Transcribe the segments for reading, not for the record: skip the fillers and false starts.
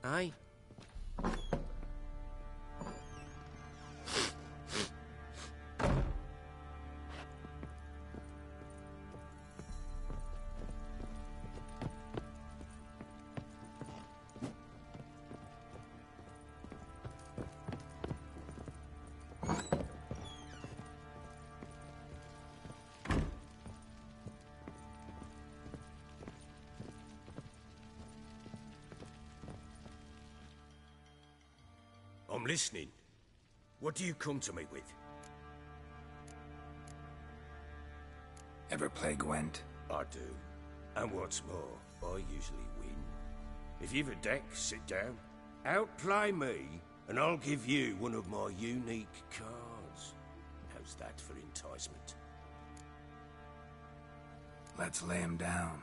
Aye. I'm listening. What do you come to me with? Ever play Gwent? I do. And what's more, I usually win. If you've a deck, sit down. Outplay me, and I'll give you one of my unique cards. How's that for enticement? Let's lay him down.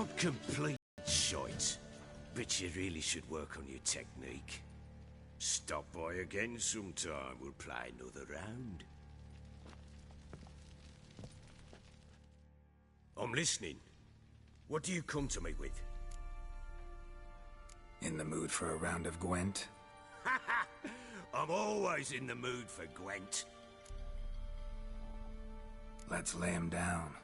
Not complete shite, but you really should work on your technique. Stop by again sometime, we'll play another round. I'm listening. What do you come to me with? In the mood for a round of Gwent? I'm always in the mood for Gwent. Let's lay him down.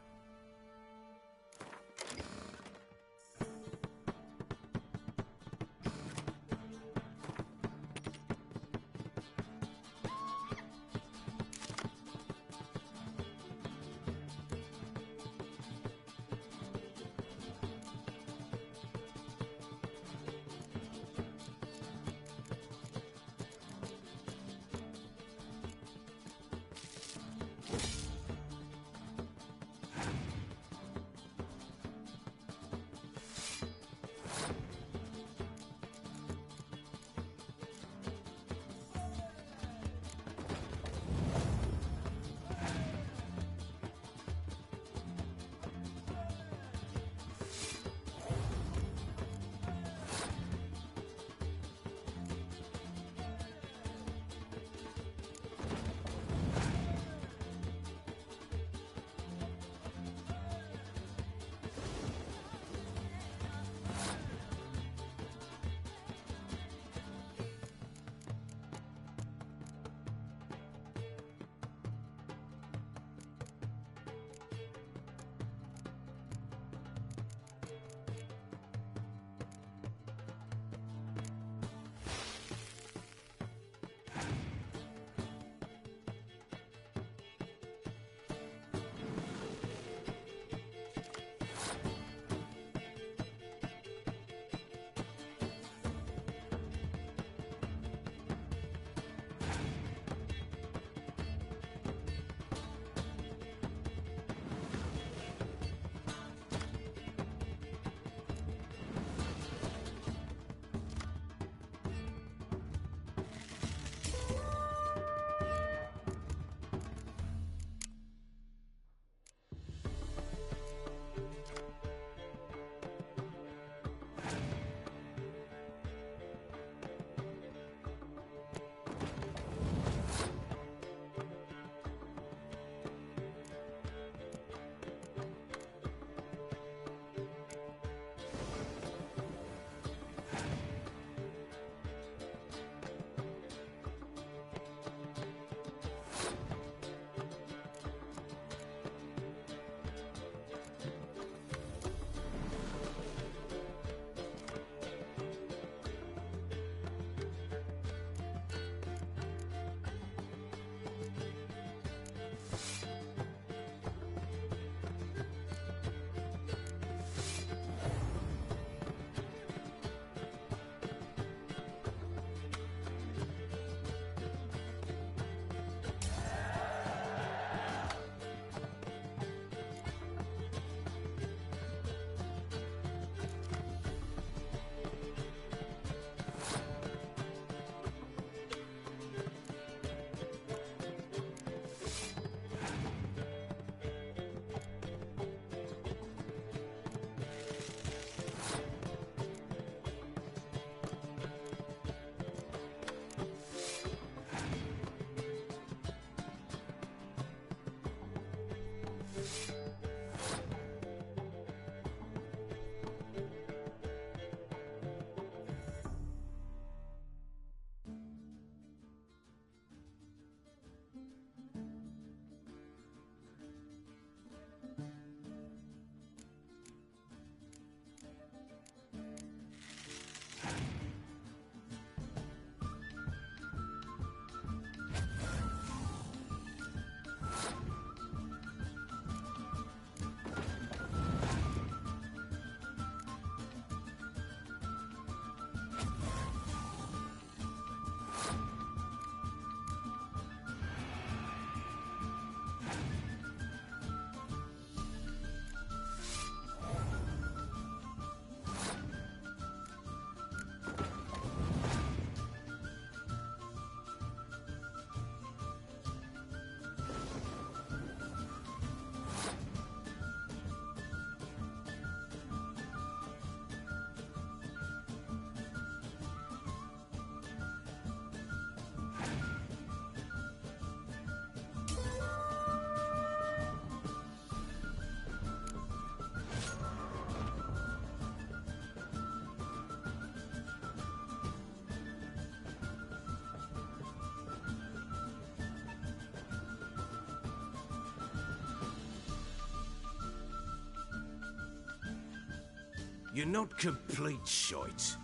You're not complete shite,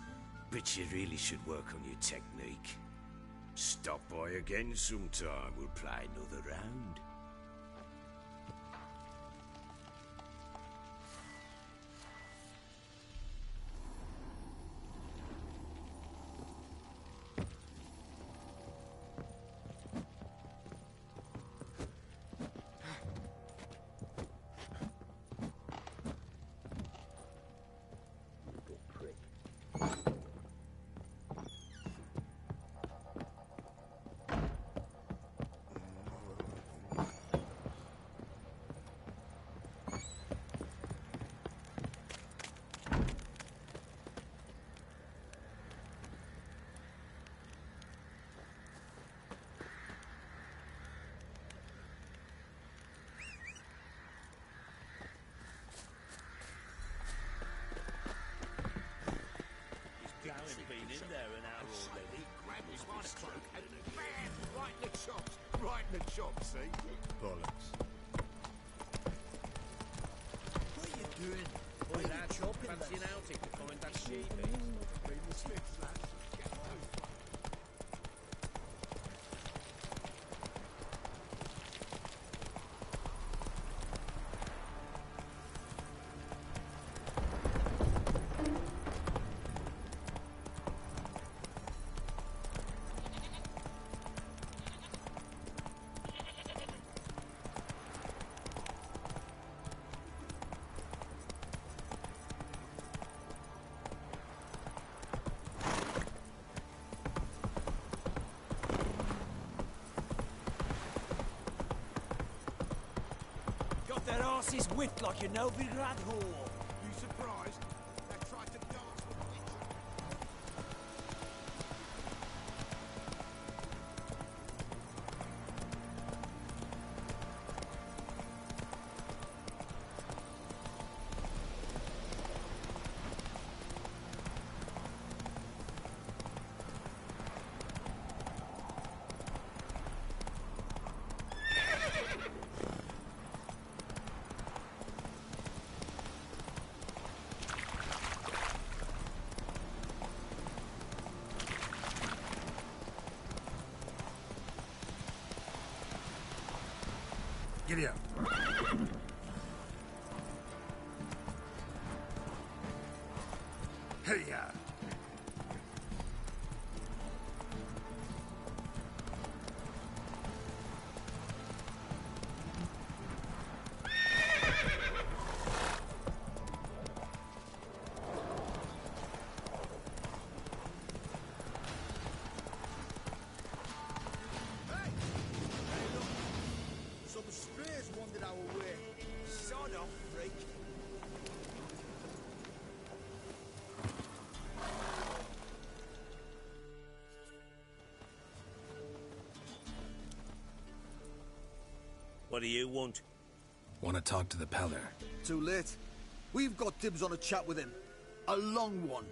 but you really should work on your technique. Stop by again sometime, we'll play another round. Right in the chops, see? Bollocks. What are you doing? Boy, that chop, fancy an outing to find that sheep. Their asses whipped like a Novigrad whore. You surprised? They tried to dance with me. Giddy up. Hey, ya. What do you want? Want to talk to the Peller? Too late. We've got dibs on a chat with him. A long one.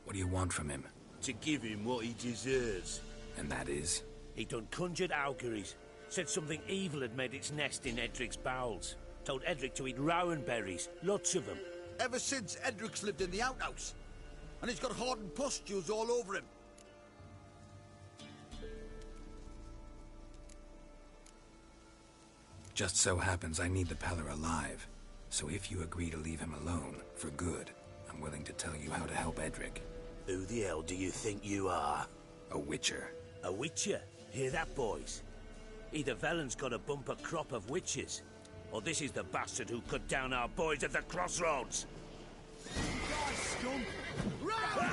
What do you want from him? To give him what he deserves. And that is? He done conjured auguries. Said something evil had made its nest in Edric's bowels. Told Edric to eat rowan berries, lots of them. Ever since Edric's lived in the outhouse. And he's got hardened pustules all over him. Just so happens I need the Peller alive. So if you agree to leave him alone, for good, I'm willing to tell you how to help Edric. Who the hell do you think you are? A witcher. A witcher? Hear that, boys? Either Velen's got a bumper crop of witches, or this is the bastard who cut down our boys at the crossroads. Die, scum! Run!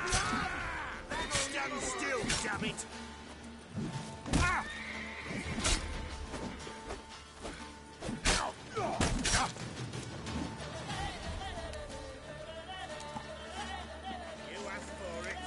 Stand still, damn it! Ah! You asked for it.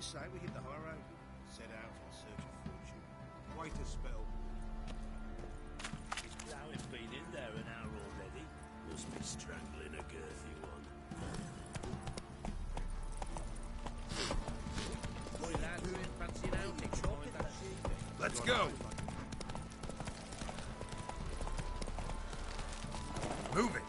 say we hit the high road? Set out in search of fortune. Wait a spell. Now it's been in there an hour already. Must be strangling a girthy one. Boy, lad, who ain't fancy an outing? Let's go! Move it!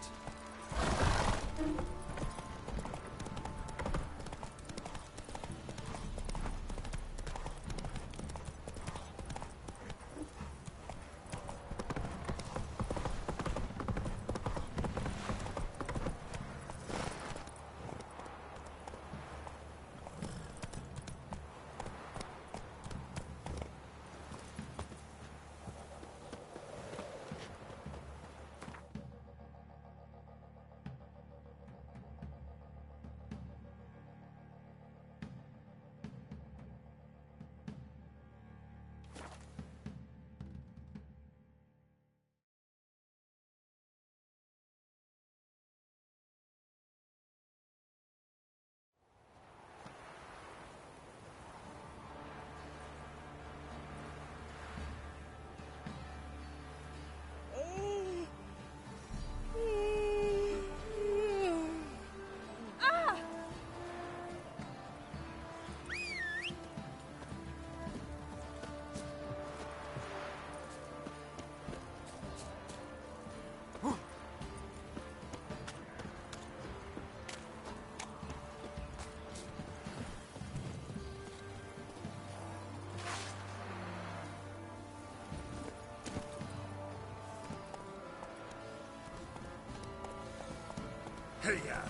Hey-ya!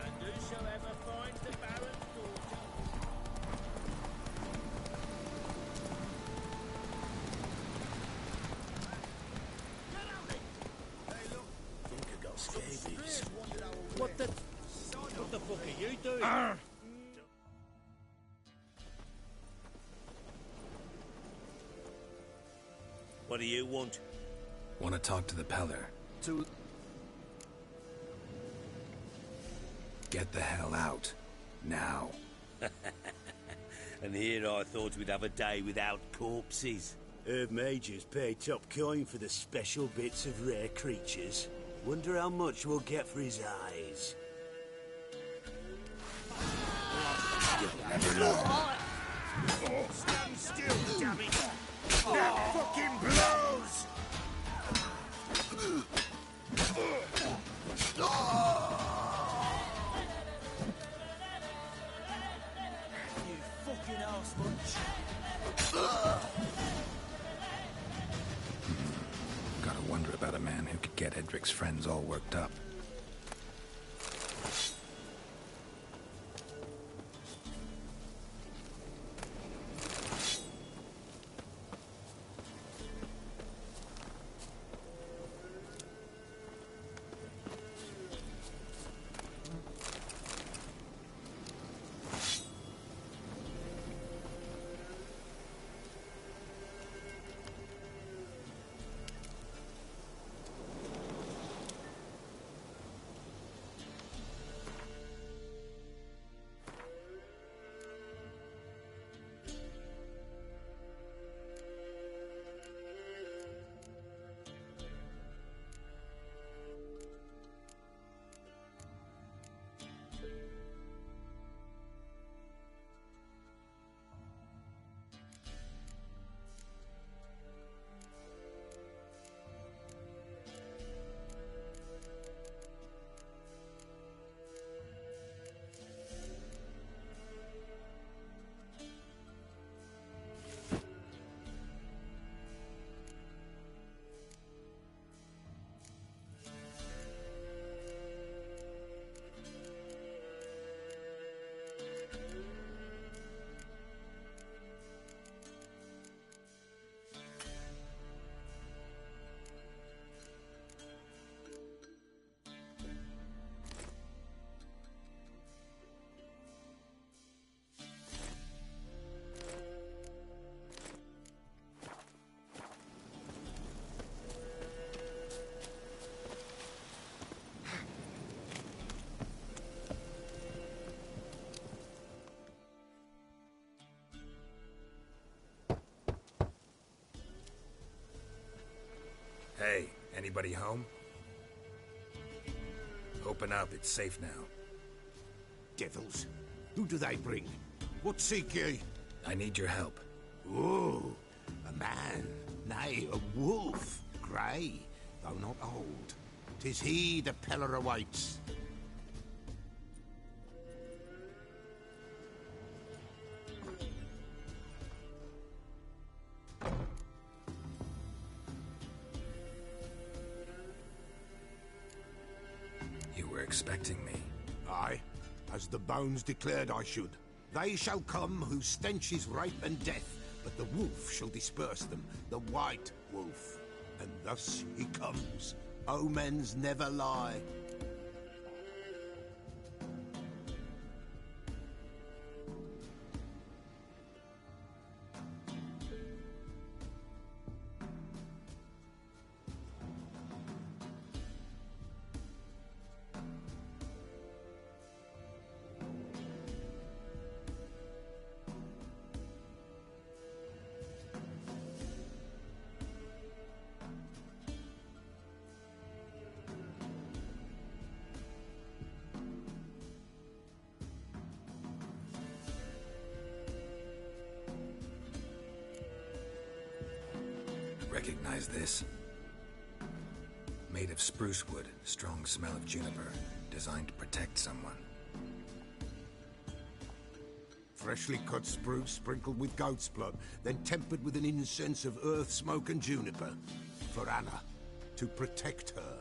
And whosoever finds the Baron's daughter. Think I got scabies. What the fuck are you doing? What do you want? Want to talk to the Peller. Get the hell out. Now. And here I thought we'd have a day without corpses. Herb Majors pay top coin for the special bits of rare creatures. Wonder how much we'll get for his eyes. Stand still, damn it! That fucking blows! You fucking arse munch. Gotta wonder about a man who could get Edric's friends all worked up. Anybody home? Open up, it's safe now. Devils. Who do they bring? What seek ye? I need your help. Oh, a man. Nay, a wolf. Grey, though not old. 'Tis he the Peller awaits. You were expecting me. Aye, as the bones declared I should. They shall come whose stench is rape and death, but the wolf shall disperse them, the white wolf. And thus he comes. Omens never lie. Recognize this? Made of spruce wood, strong smell of juniper, designed to protect someone. Freshly cut spruce sprinkled with goat's blood, then tempered with an incense of earth, smoke and juniper. For Anna, to protect her.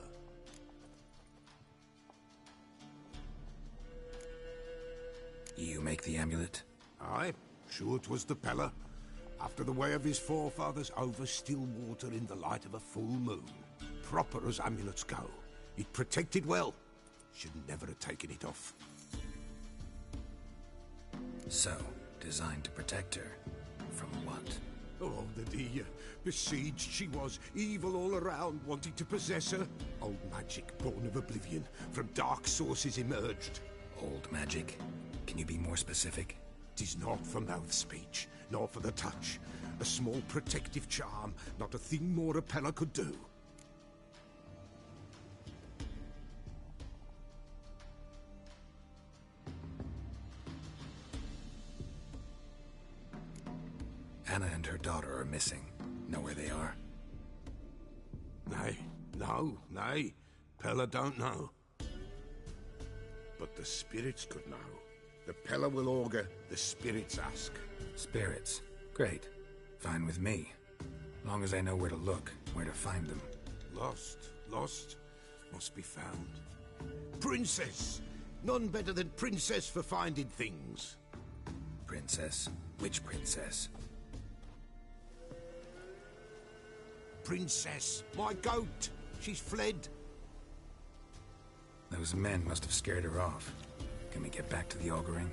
You make the amulet? Aye, sure 'twas the Peller. After the way of his forefathers, over still water in the light of a full moon. Proper as amulets go. It protected well. Should never have taken it off. So, designed to protect her. From what? Oh, the besieged she was, evil all around, wanting to possess her. Old magic, born of oblivion, from dark sources emerged. Old magic? Can you be more specific? 'Tis not for mouth speech, nor for the touch. A small protective charm, not a thing more a Peller could do. Anna and her daughter are missing. Know where they are? Nay. Peller don't know. But the spirits could know. The Peller will augur, the spirits ask. Spirits. Great. Fine with me. Long as I know where to look, where to find them. Lost, must be found. Princess! None better than Princess for finding things. Princess? Which princess? Princess, my goat! She's fled. Those men must have scared her off. Can we get back to the auguring?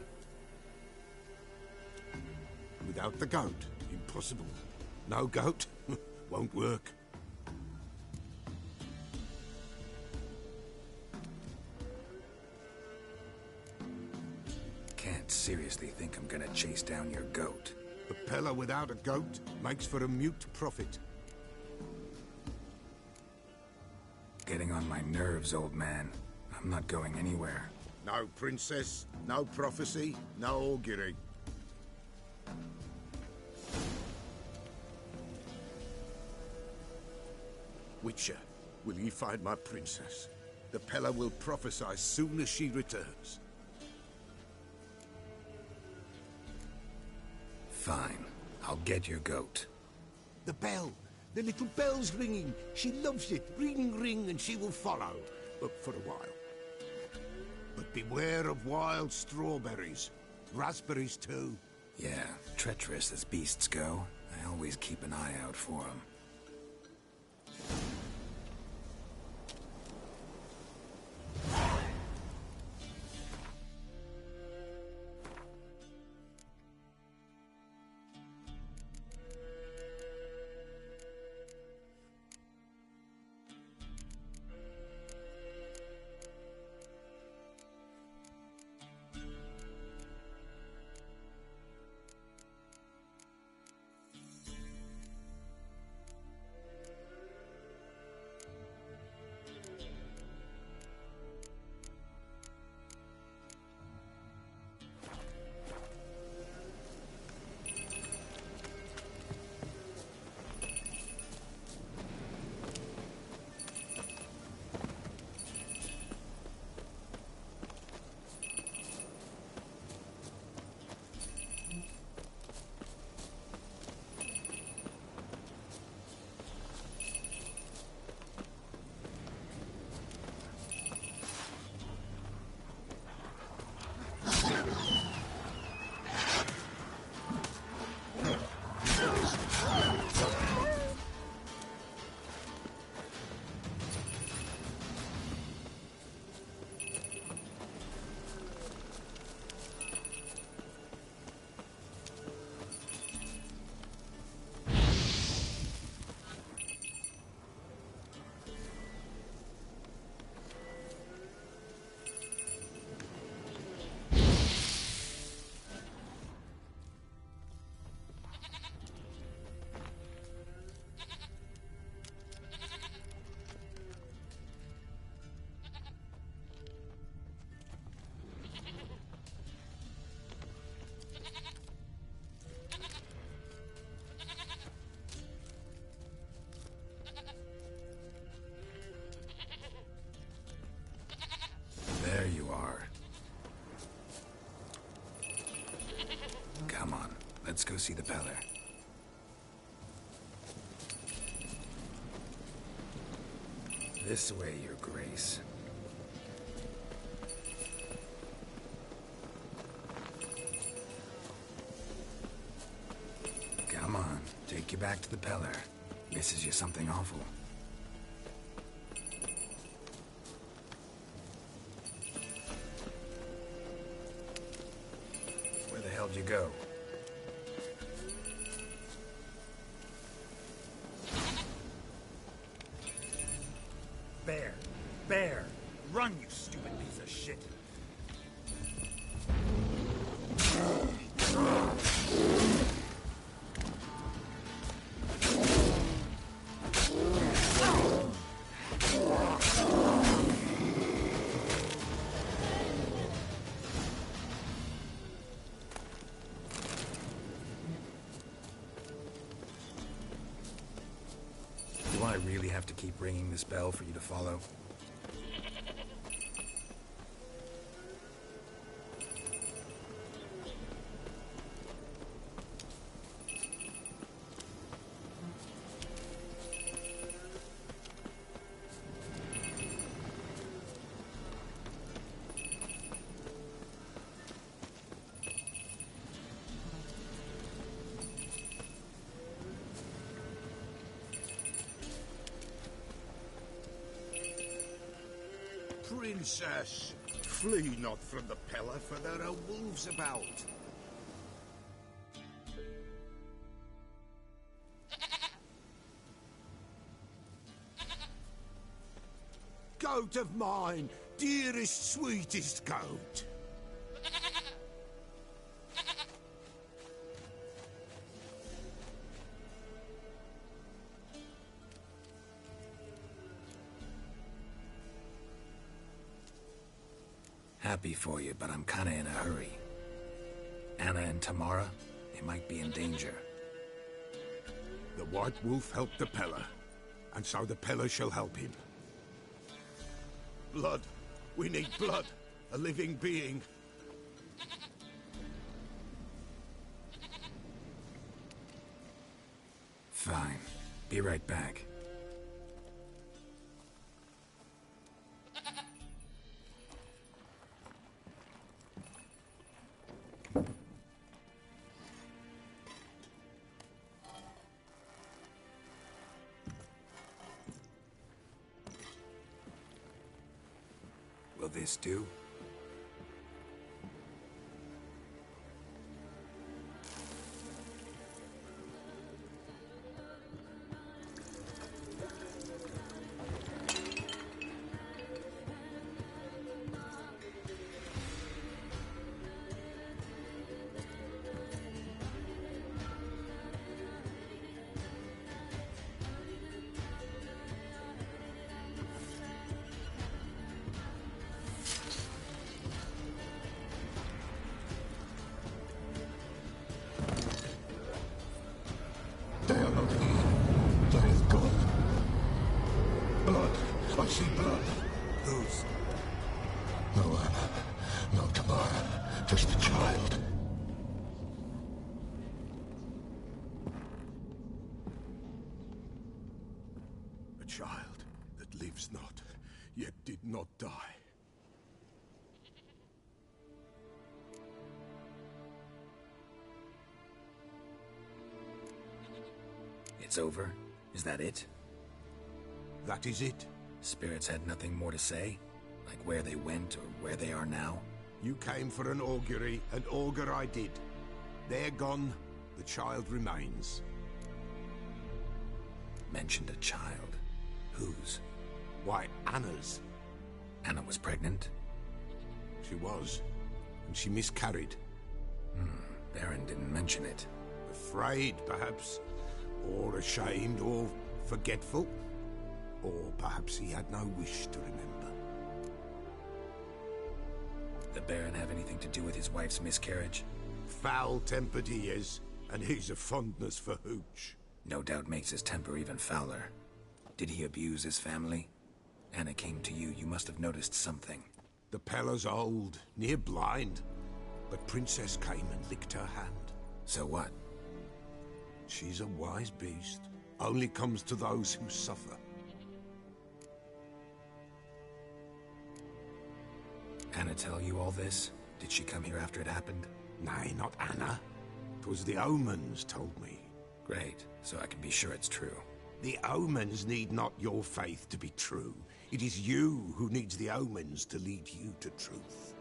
Without the goat, impossible. No goat, won't work. Can't seriously think I'm gonna chase down your goat. A Peller without a goat makes for a mute prophet. Getting on my nerves, old man. I'm not going anywhere. No princess, no prophecy, no augury. Witcher, will ye find my princess? The Peller will prophesy soon as she returns. Fine. I'll get your goat. The bell! The little bell's ringing. She loves it. Ring, ring, and she will follow. But for a while. But beware of wild strawberries. Raspberries, too. Yeah, treacherous as beasts go. I always keep an eye out for them. go see the Peller. This way, Your Grace. Come on, take you back to the Peller. Misses you something awful. Where the hell did you go? Bear! Bear! Run, you stupid piece of shit! Do I really have to keep ringing this bell for you to follow? Princess, flee not from the Peller, for there are wolves about. Goat of mine, dearest, sweetest goat. Happy for you, but I'm kinda in a hurry. Anna and Tamara, they might be in danger. The White Wolf helped the Peller, and so the Peller shall help him. Blood. We need blood. A living being. Fine. Be right back. Will this do? They are not here. There is God. Blood. I see blood. Whose? No Anna. No Tamara. Just the child. A child that lives not, yet did not die. It's over? Is that it? That is it. Spirits had nothing more to say? Like where they went or where they are now? You came for an augury, and augur I did. They're gone, the child remains. Mentioned a child. Whose? Why, Anna's. Anna was pregnant? She was, and she miscarried. Baron didn't mention it. Afraid, perhaps, or ashamed, or forgetful. Or perhaps he had no wish to remember. The Baron have anything to do with his wife's miscarriage? Foul-tempered he is, and he's a fondness for hooch. No doubt makes his temper even fouler. Did he abuse his family? Anna came to you, you must have noticed something. The Peller's old, near blind, but Princess came and licked her hand. So what? She's a wise beast. Only comes to those who suffer. Anna tell you all this? Did she come here after it happened? Nay, not Anna. 'Twas the omens told me. Great, so I can be sure it's true. The omens need not your faith to be true. It is you who needs the omens to lead you to truth.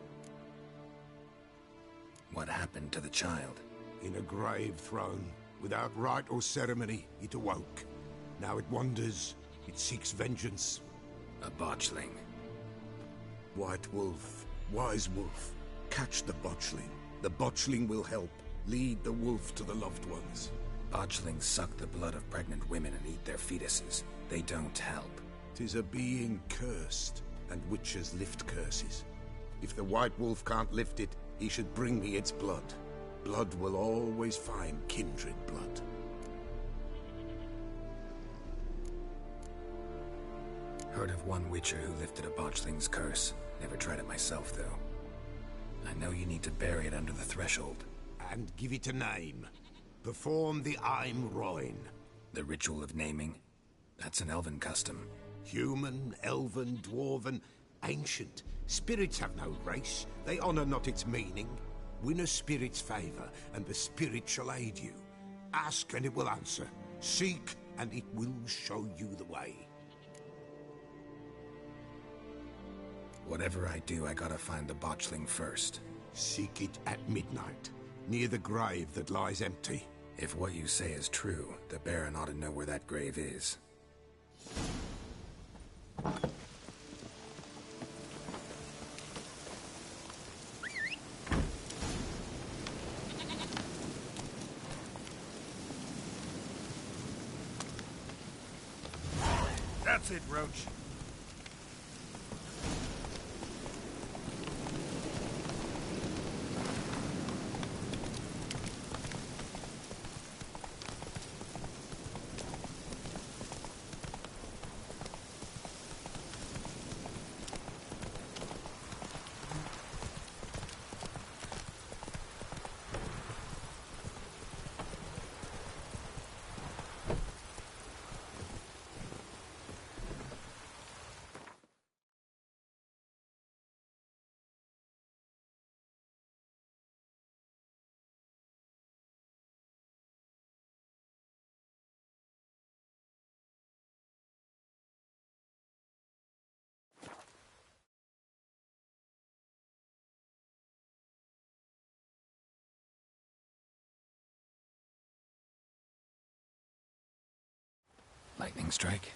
What happened to the child? In a grave thrown, without rite or ceremony, it awoke. Now it wanders, it seeks vengeance. A botchling. White wolf, wise wolf, catch the botchling. The botchling will help, lead the wolf to the loved ones. Botchlings suck the blood of pregnant women and eat their fetuses. They don't help. 'Tis a being cursed, and witches lift curses. If the white wolf can't lift it, he should bring me its blood. Blood will always find kindred blood. Heard of one witcher who lifted a botchling's curse. Never tried it myself, though. I know you need to bury it under the threshold. And give it a name. Perform the Aim Roin. The ritual of naming? That's an elven custom. Human, elven, dwarven, ancient. Spirits have no race. They honor not its meaning. Win a spirit's favor, and the spirit shall aid you. Ask, and it will answer. Seek, and it will show you the way. Whatever I do, I gotta find the botchling first. Seek it at midnight, near the grave that lies empty. If what you say is true, the Baron ought to know where that grave is. That's it, Roach. Lightning strike?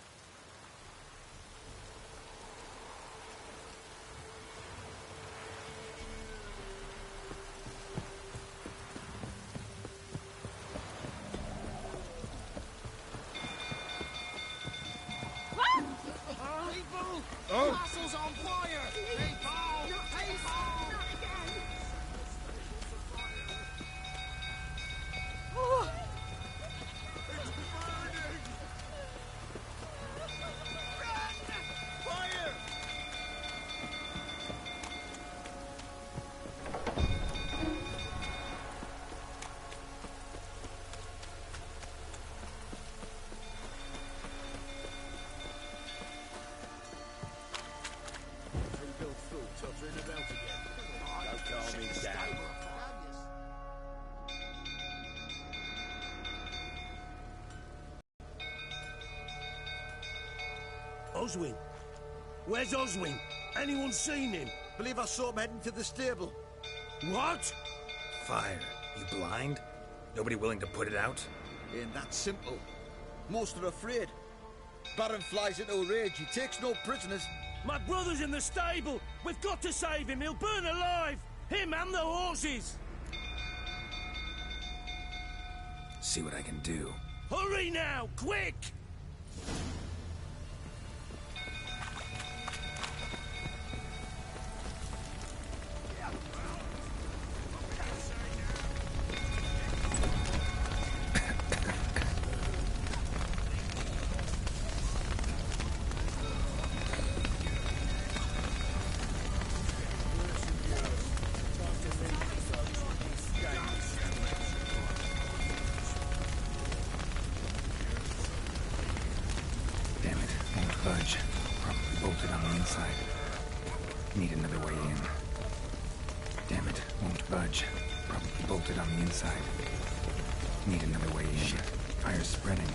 Oh! Castle's on fire! People! People! Fire! Oswin? Where's Oswin? Anyone seen him? Believe I saw him heading to the stable. What? Fire. You blind? Nobody willing to put it out? Ain't that simple. Most are afraid. Baron flies into a rage. He takes no prisoners. My brother's in the stable! We've got to save him! He'll burn alive! Him and the horses! See what I can do. Hurry now! Quick! outside. Need another way in. Damn it, won't budge. Probably bolted on the inside. Need another way in. Fire's spreading.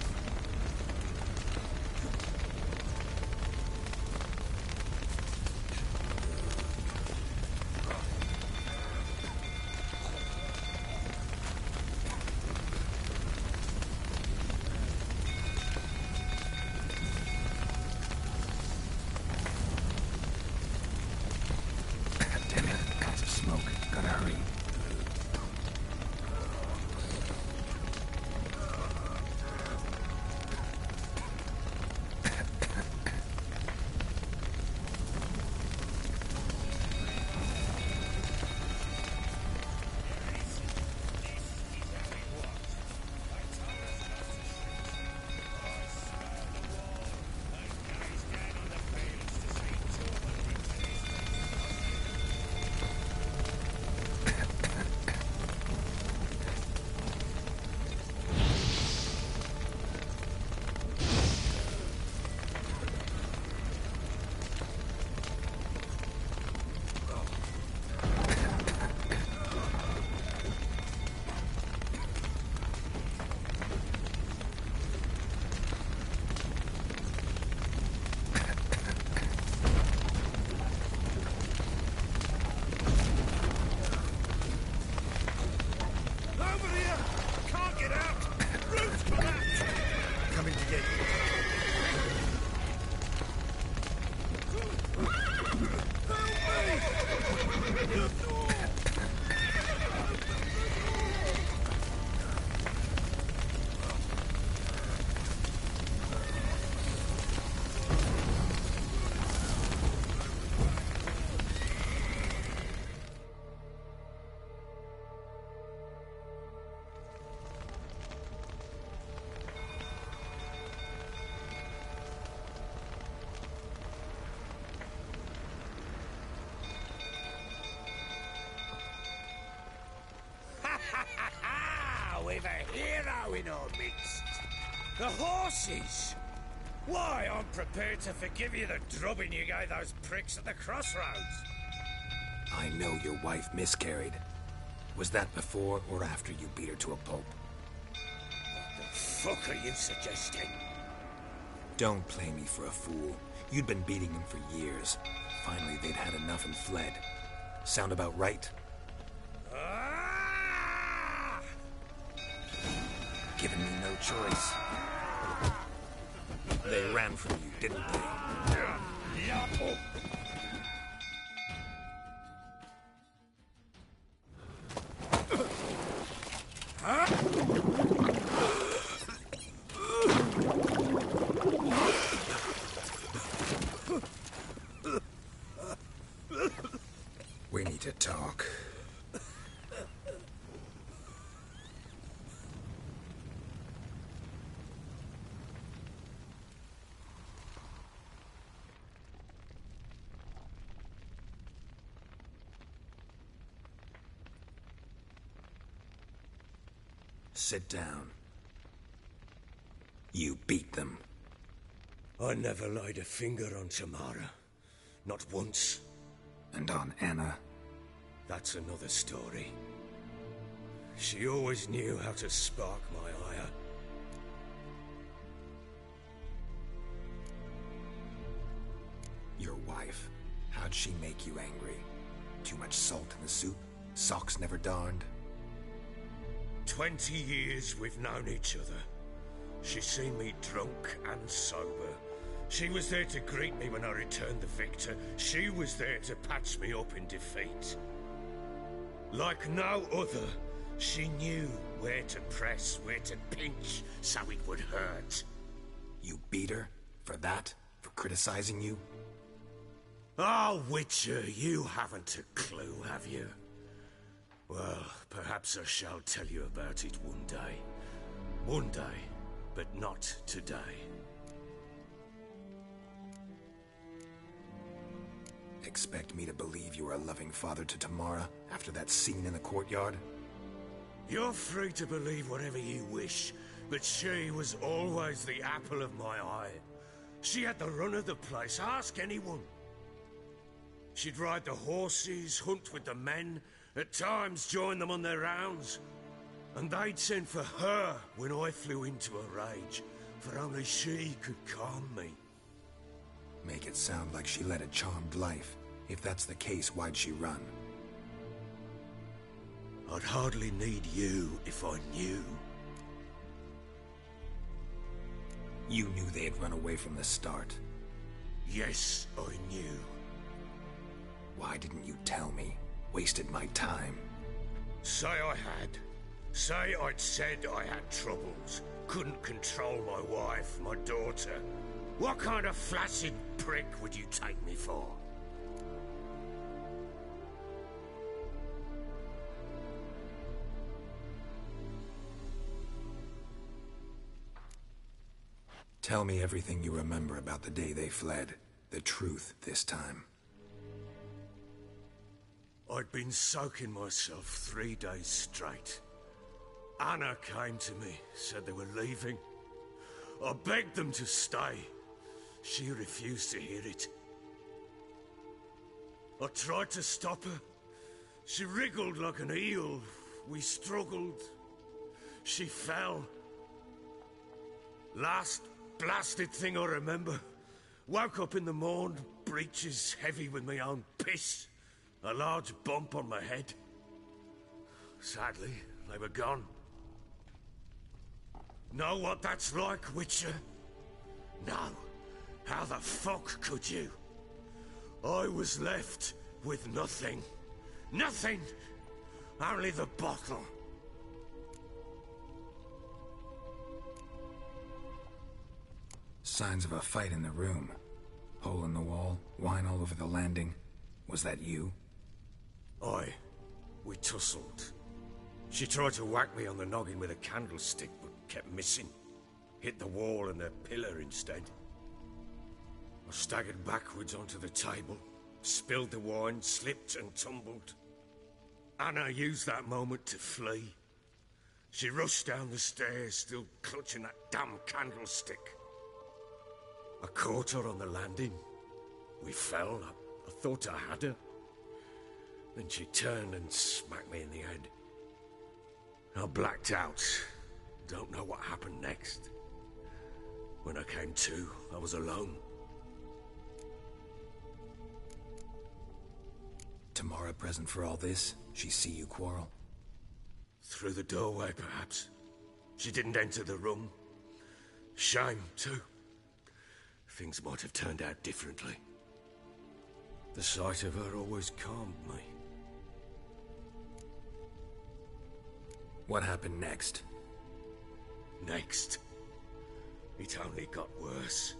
We've a hero in our midst. The horses! Why, I'm prepared to forgive you the drubbing you gave those pricks at the crossroads. I know your wife miscarried. Was that before or after you beat her to a pulp? What the fuck are you suggesting? Don't play me for a fool. You'd been beating them for years. Finally, they'd had enough and fled. Sound about right? Given me no choice. They ran from you, didn't they? We need to talk. Sit down. You beat them. I never laid a finger on Tamara. Not once. And on Anna? That's another story. She always knew how to spark my ire. Your wife. How'd she make you angry? Too much salt in the soup? Socks never darned? 20 years we've known each other. She's seen me drunk and sober. She was there to greet me when I returned the victor. She was there to patch me up in defeat. Like no other, she knew where to press, where to pinch, so it would hurt. You beat her? For that? For criticizing you? Oh, Witcher, you haven't a clue, have you? Well, perhaps I shall tell you about it one day. One day, but not today. Expect me to believe you were a loving father to Tamara after that scene in the courtyard? You're free to believe whatever you wish, but she was always the apple of my eye. She had the run of the place, ask anyone. She'd ride the horses, hunt with the men, at times join them on their rounds. And they'd send for her when I flew into a rage, for only she could calm me. Make it sound like she led a charmed life. If that's the case, why'd she run? I'd hardly need you if I knew. You knew they had run away from the start. Yes, I knew. Why didn't you tell me? Wasted my time. Say I had. Say I'd said I had troubles. Couldn't control my wife, my daughter. What kind of flaccid prick would you take me for? Tell me everything you remember about the day they fled. The truth this time. I'd been soaking myself 3 days straight. Anna came to me, said they were leaving. I begged them to stay. She refused to hear it. I tried to stop her. She wriggled like an eel. We struggled. She fell. Last blasted thing I remember. Woke up in the morn, breeches heavy with my own piss. A large bump on my head. Sadly, they were gone. Know what that's like, Witcher? No. How the fuck could you? I was left with nothing. Nothing! Only the bottle. Signs of a fight in the room. Hole in the wall, wine all over the landing. Was that you? Aye. We tussled. She tried to whack me on the noggin with a candlestick, but kept missing. Hit the wall and a pillar instead. I staggered backwards onto the table, spilled the wine, slipped and tumbled. Anna used that moment to flee. She rushed down the stairs, still clutching that damn candlestick. I caught her on the landing. We fell. I thought I had her. Then she turned and smacked me in the head. I blacked out. Don't know what happened next. When I came to, I was alone. Tamara present for all this? She see you quarrel? Through the doorway, perhaps. She didn't enter the room. Shame, too. Things might have turned out differently. The sight of her always calmed me. What happened next? Next? It only got worse.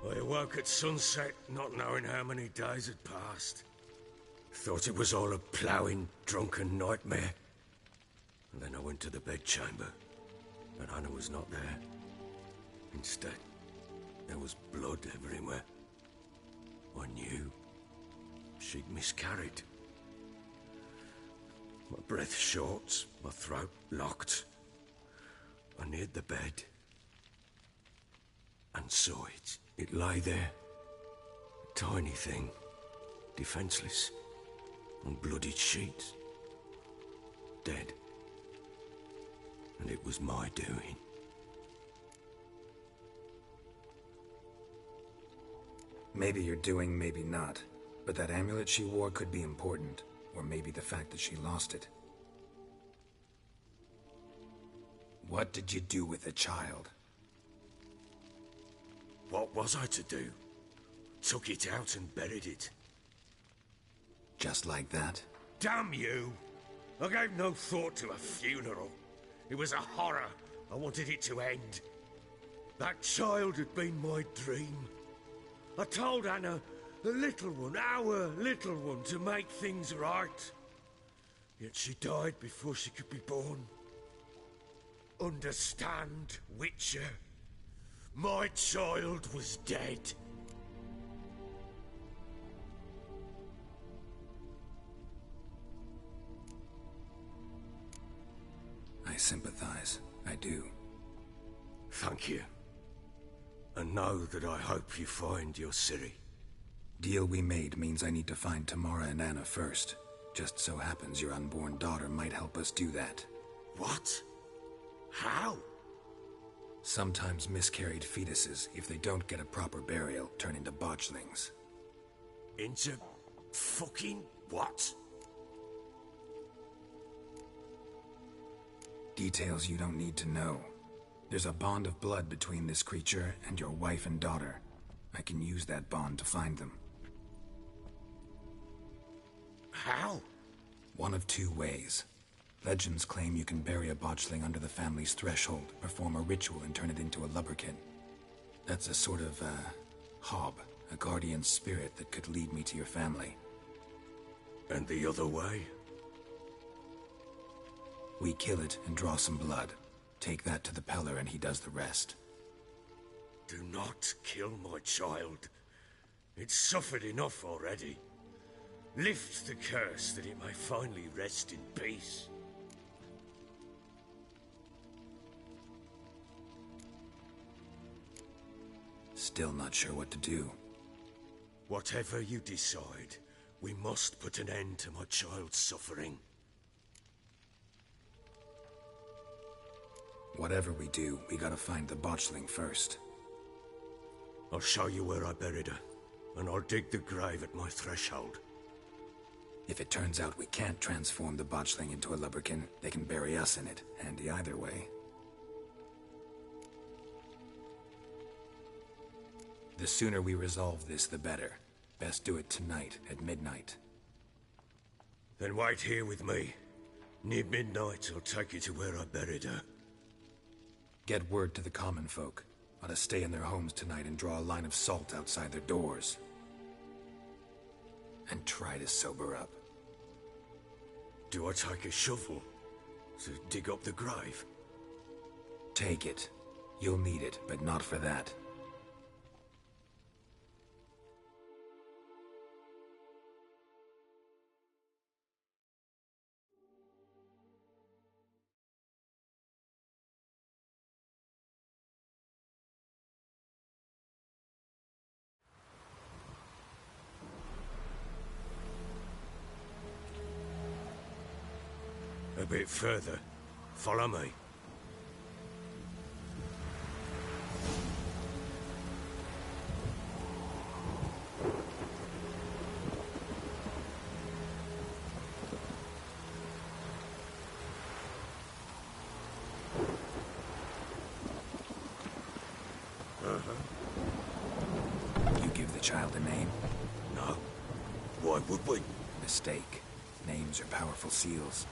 I awoke at sunset, not knowing how many days had passed. Thought it was all a ploughing, drunken nightmare. And then I went to the bedchamber, and Anna was not there. Instead, there was blood everywhere. I knew she'd miscarried. My breath short, my throat locked. I neared the bed and saw it. It lay there, a tiny thing, defenseless, on bloodied sheets, dead. And it was my doing. Maybe you're doing, maybe not. But that amulet she wore could be important. Or maybe the fact that she lost it. What did you do with the child? What was I to do? Took it out and buried it. Just like that? Damn you! I gave no thought to a funeral. It was a horror. I wanted it to end. That child had been my dream. I told Anna, the little one, our little one, to make things right. Yet she died before she could be born. Understand, Witcher? My child was dead. I sympathize. I do. Thank you. And know that I hope you find your Ciri. Deal we made means I need to find Tamara and Anna first. Just so happens your unborn daughter might help us do that. What? How? Sometimes miscarried fetuses, if they don't get a proper burial, turn into botchlings. Into fucking what? Details you don't need to know. There's a bond of blood between this creature and your wife and daughter. I can use that bond to find them. How? One of two ways. Legends claim you can bury a botchling under the family's threshold, perform a ritual and turn it into a lubberkin. That's a sort of, hob, a guardian spirit that could lead me to your family. And the other way? We kill it and draw some blood. Take that to the Peller and he does the rest. Do not kill my child. It's suffered enough already. Lift the curse that it may finally rest in peace. Still not sure what to do. Whatever you decide, we must put an end to my child's suffering. Whatever we do, we gotta find the botchling first. I'll show you where I buried her, and I'll dig the grave at my threshold. If it turns out we can't transform the botchling into a lubberkin, they can bury us in it. Handy either way. The sooner we resolve this, the better. Best do it tonight, at midnight. Then wait here with me. Near midnight, I'll take you to where I buried her. Get word to the common folk. Ought to stay in their homes tonight and draw a line of salt outside their doors. And try to sober up. Do I take a shovel to dig up the grave? Take it. You'll need it, but not for that. A bit further. Follow me. You give the child a name? No. Why would we? Mistake. Names are powerful seals.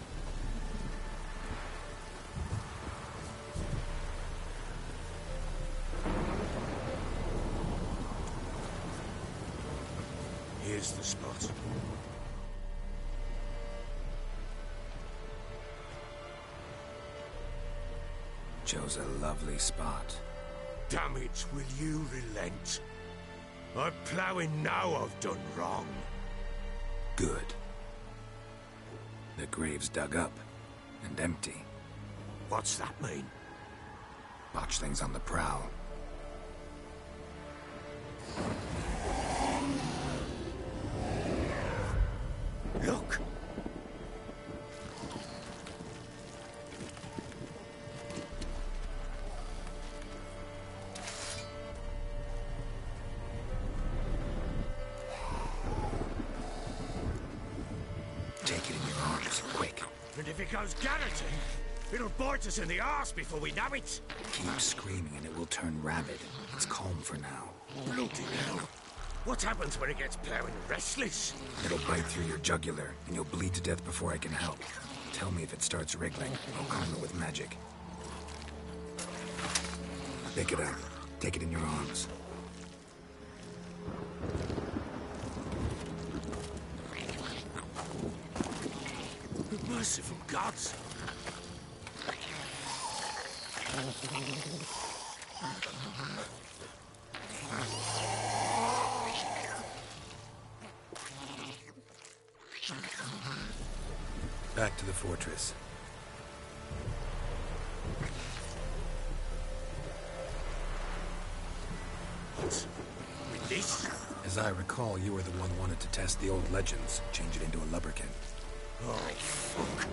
Here's the spot. Chose a lovely spot. Damn it, will you relent? I'm ploughing now I've done wrong. Good. The grave's dug up and empty. What's that mean? Botchling's on the prowl. Look! Take it in your arms, quick. And if it goes garroting, it'll bite us in the arse before we know it. Keep screaming and it will turn rabid. It's calm for now. Bloody hell. What happens when it gets ploughing restless? It'll bite through your jugular, and you'll bleed to death before I can help. Tell me if it starts wriggling. I'll calm it with magic. Pick it up. Take it in your arms. Merciful gods! Back to the fortress. What? With this? As I recall, you were the one wanted to test the old legends, change it into a lubberkin. Oh, fuck.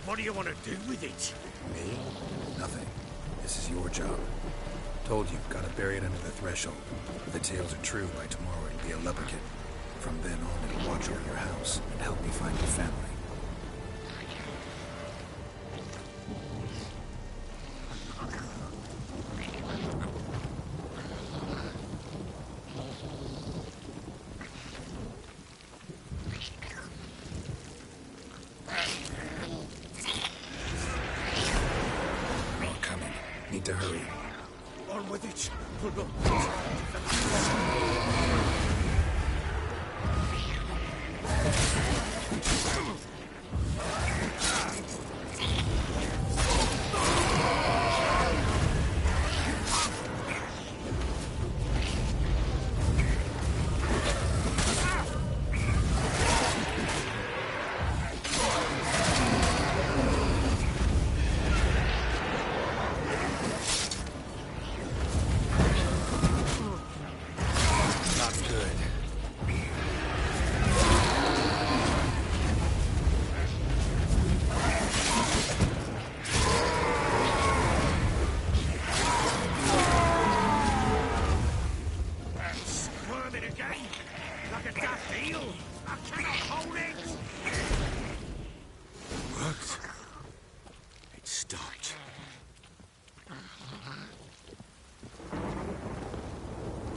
What do you want to do with it? Me? Nothing. This is your job. Told you, gotta bury it under the threshold. If the tales are true, by tomorrow it'll be a lubberkin. From then on, it'll watch over your house and help me find your family. Need to hurry. On with it. Pull up.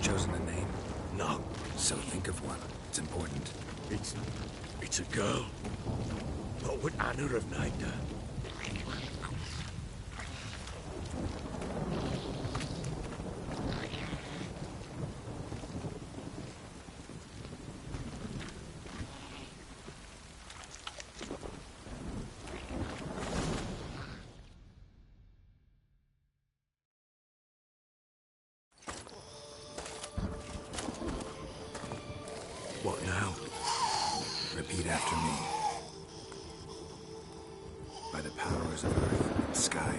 Chosen a name? No. So think of one. It's important. It's a girl. What would Anna have named her? What now? Repeat after me. By the powers of earth and sky.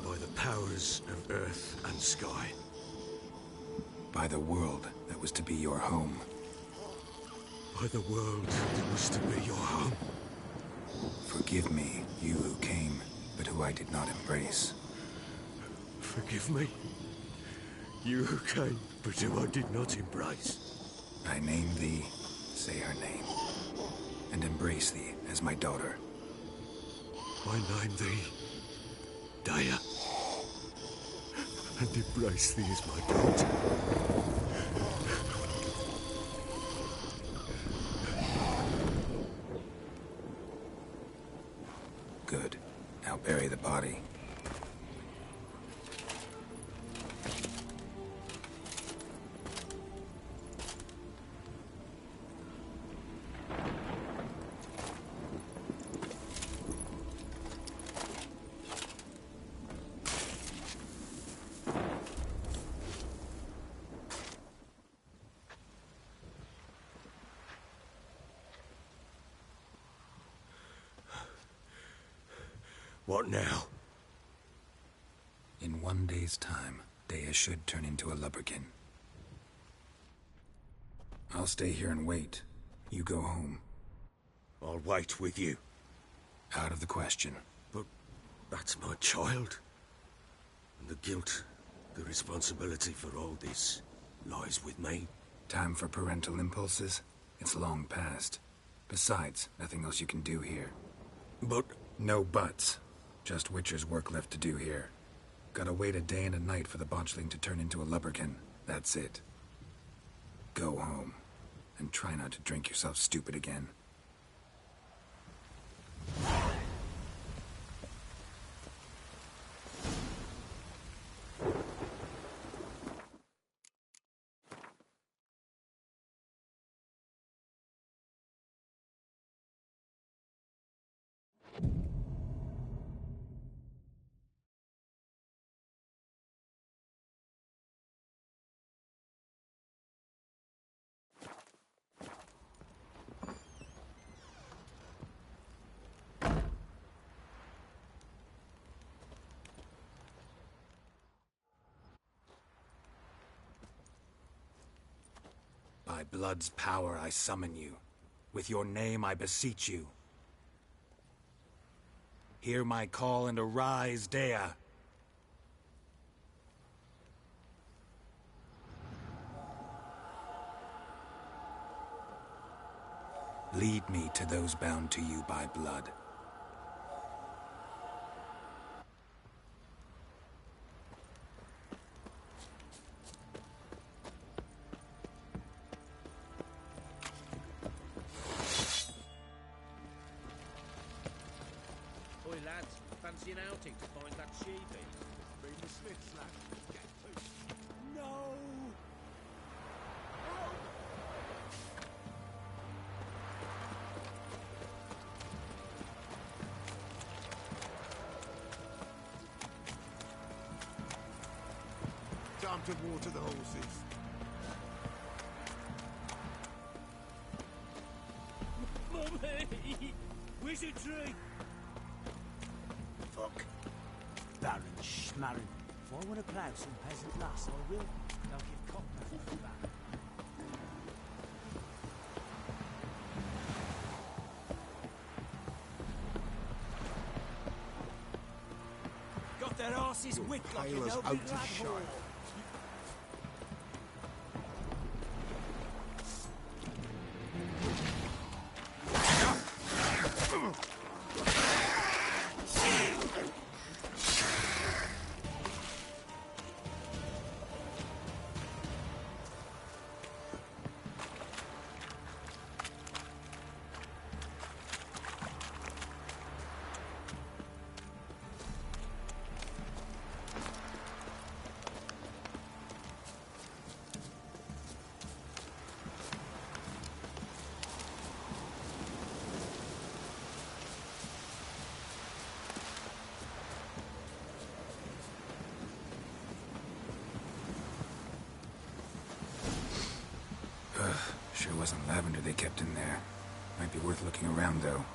By the powers of earth and sky. By the world that was to be your home. By the world that was to be your home. Forgive me, you who came, but who I did not embrace. Forgive me. You who came, but who I did not embrace. I name thee, say her name, and embrace thee as my daughter. I name thee, Daya, and embrace thee as my daughter. Good. Now bury the body. What now? In 1 day's time, Dea should turn into a lubberkin. I'll stay here and wait. You go home. I'll wait with you. Out of the question. But that's my child. And the guilt, the responsibility for all this lies with me. Time for parental impulses? It's long past. Besides, nothing else you can do here. But... No buts. Just Witcher's work left to do here. Gotta wait a day and a night for the botchling to turn into a lubberkin. That's it. Go home. And try not to drink yourself stupid again. By blood's power I summon you. With your name I beseech you. Hear my call and arise, Dea. Lead me to those bound to you by blood. Oi, lads, fancy an outing to find that sheepy? Bring the Smiths, lad. Get to. No! Time to water the horses. Mummy! Wizardry! Fuck. Baron Schmarren. If I want to plough some peasant lass, I will. They'll give cock nothing for that. Got their asses whipped like Tailor's an out open to lad shine. hall. Sure wasn't lavender they kept in there. Might be worth looking around, though.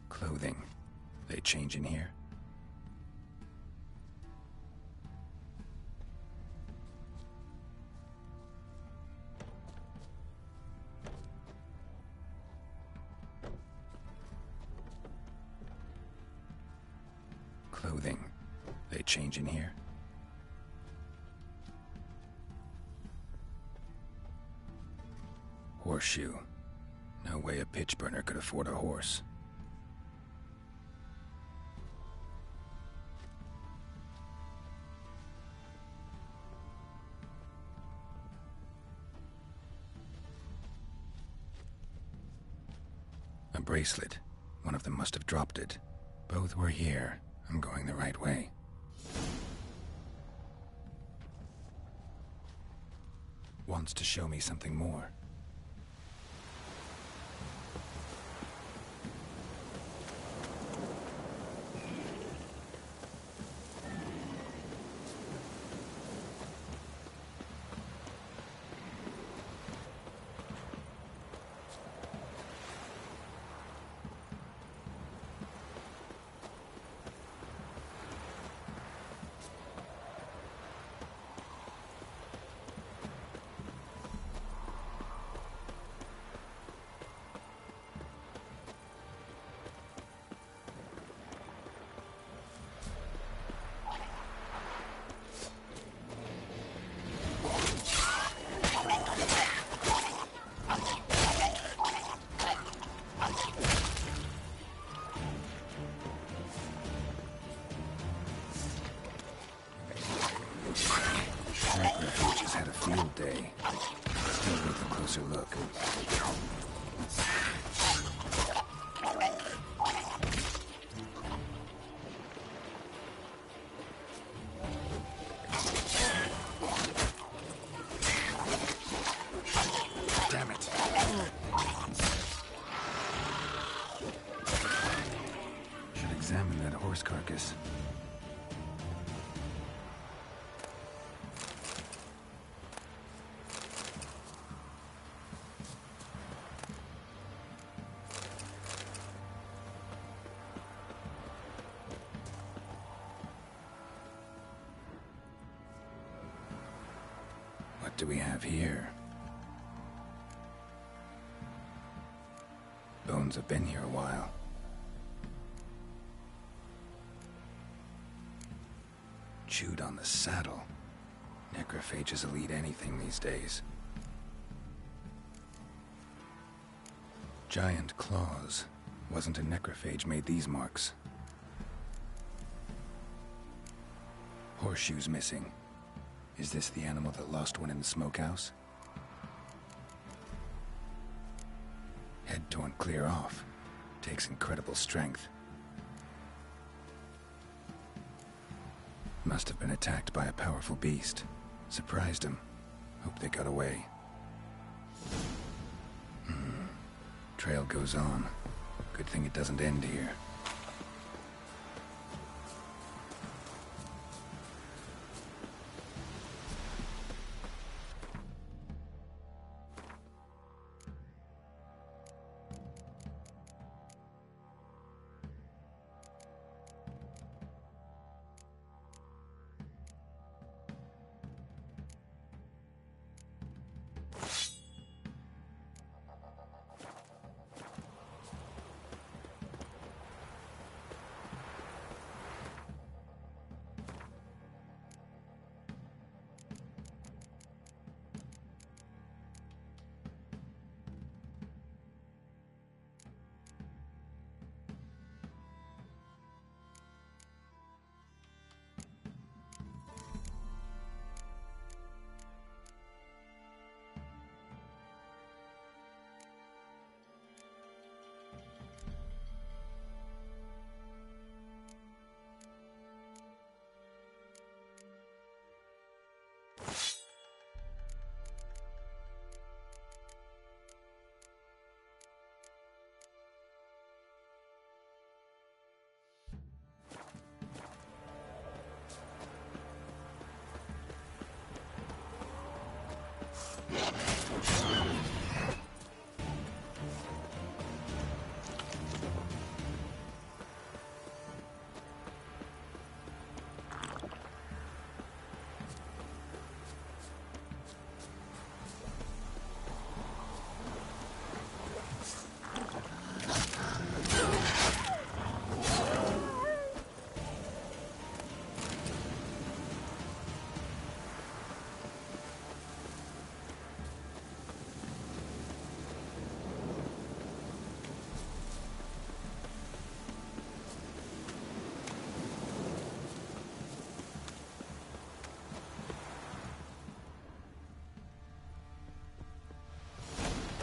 Clothing. They change in here? Clothing. They change in here? Horseshoe. No way a pitch burner could afford a horse. A bracelet. One of them must have dropped it. Both were here. I'm going the right way. wants to show me something more. Necrophages had a field day. Still worth a closer look. Damn it. Should examine that horse carcass. What do we have here? Bones have been here a while. Chewed on the saddle. Necrophages will eat anything these days. Giant claws. Wasn't a necrophage made these marks. Horseshoes missing. Is this the animal that lost one in the smokehouse? Head torn clear off. Takes incredible strength. Must have been attacked by a powerful beast. Surprised him. Hope they got away. Trail goes on. Good thing it doesn't end here.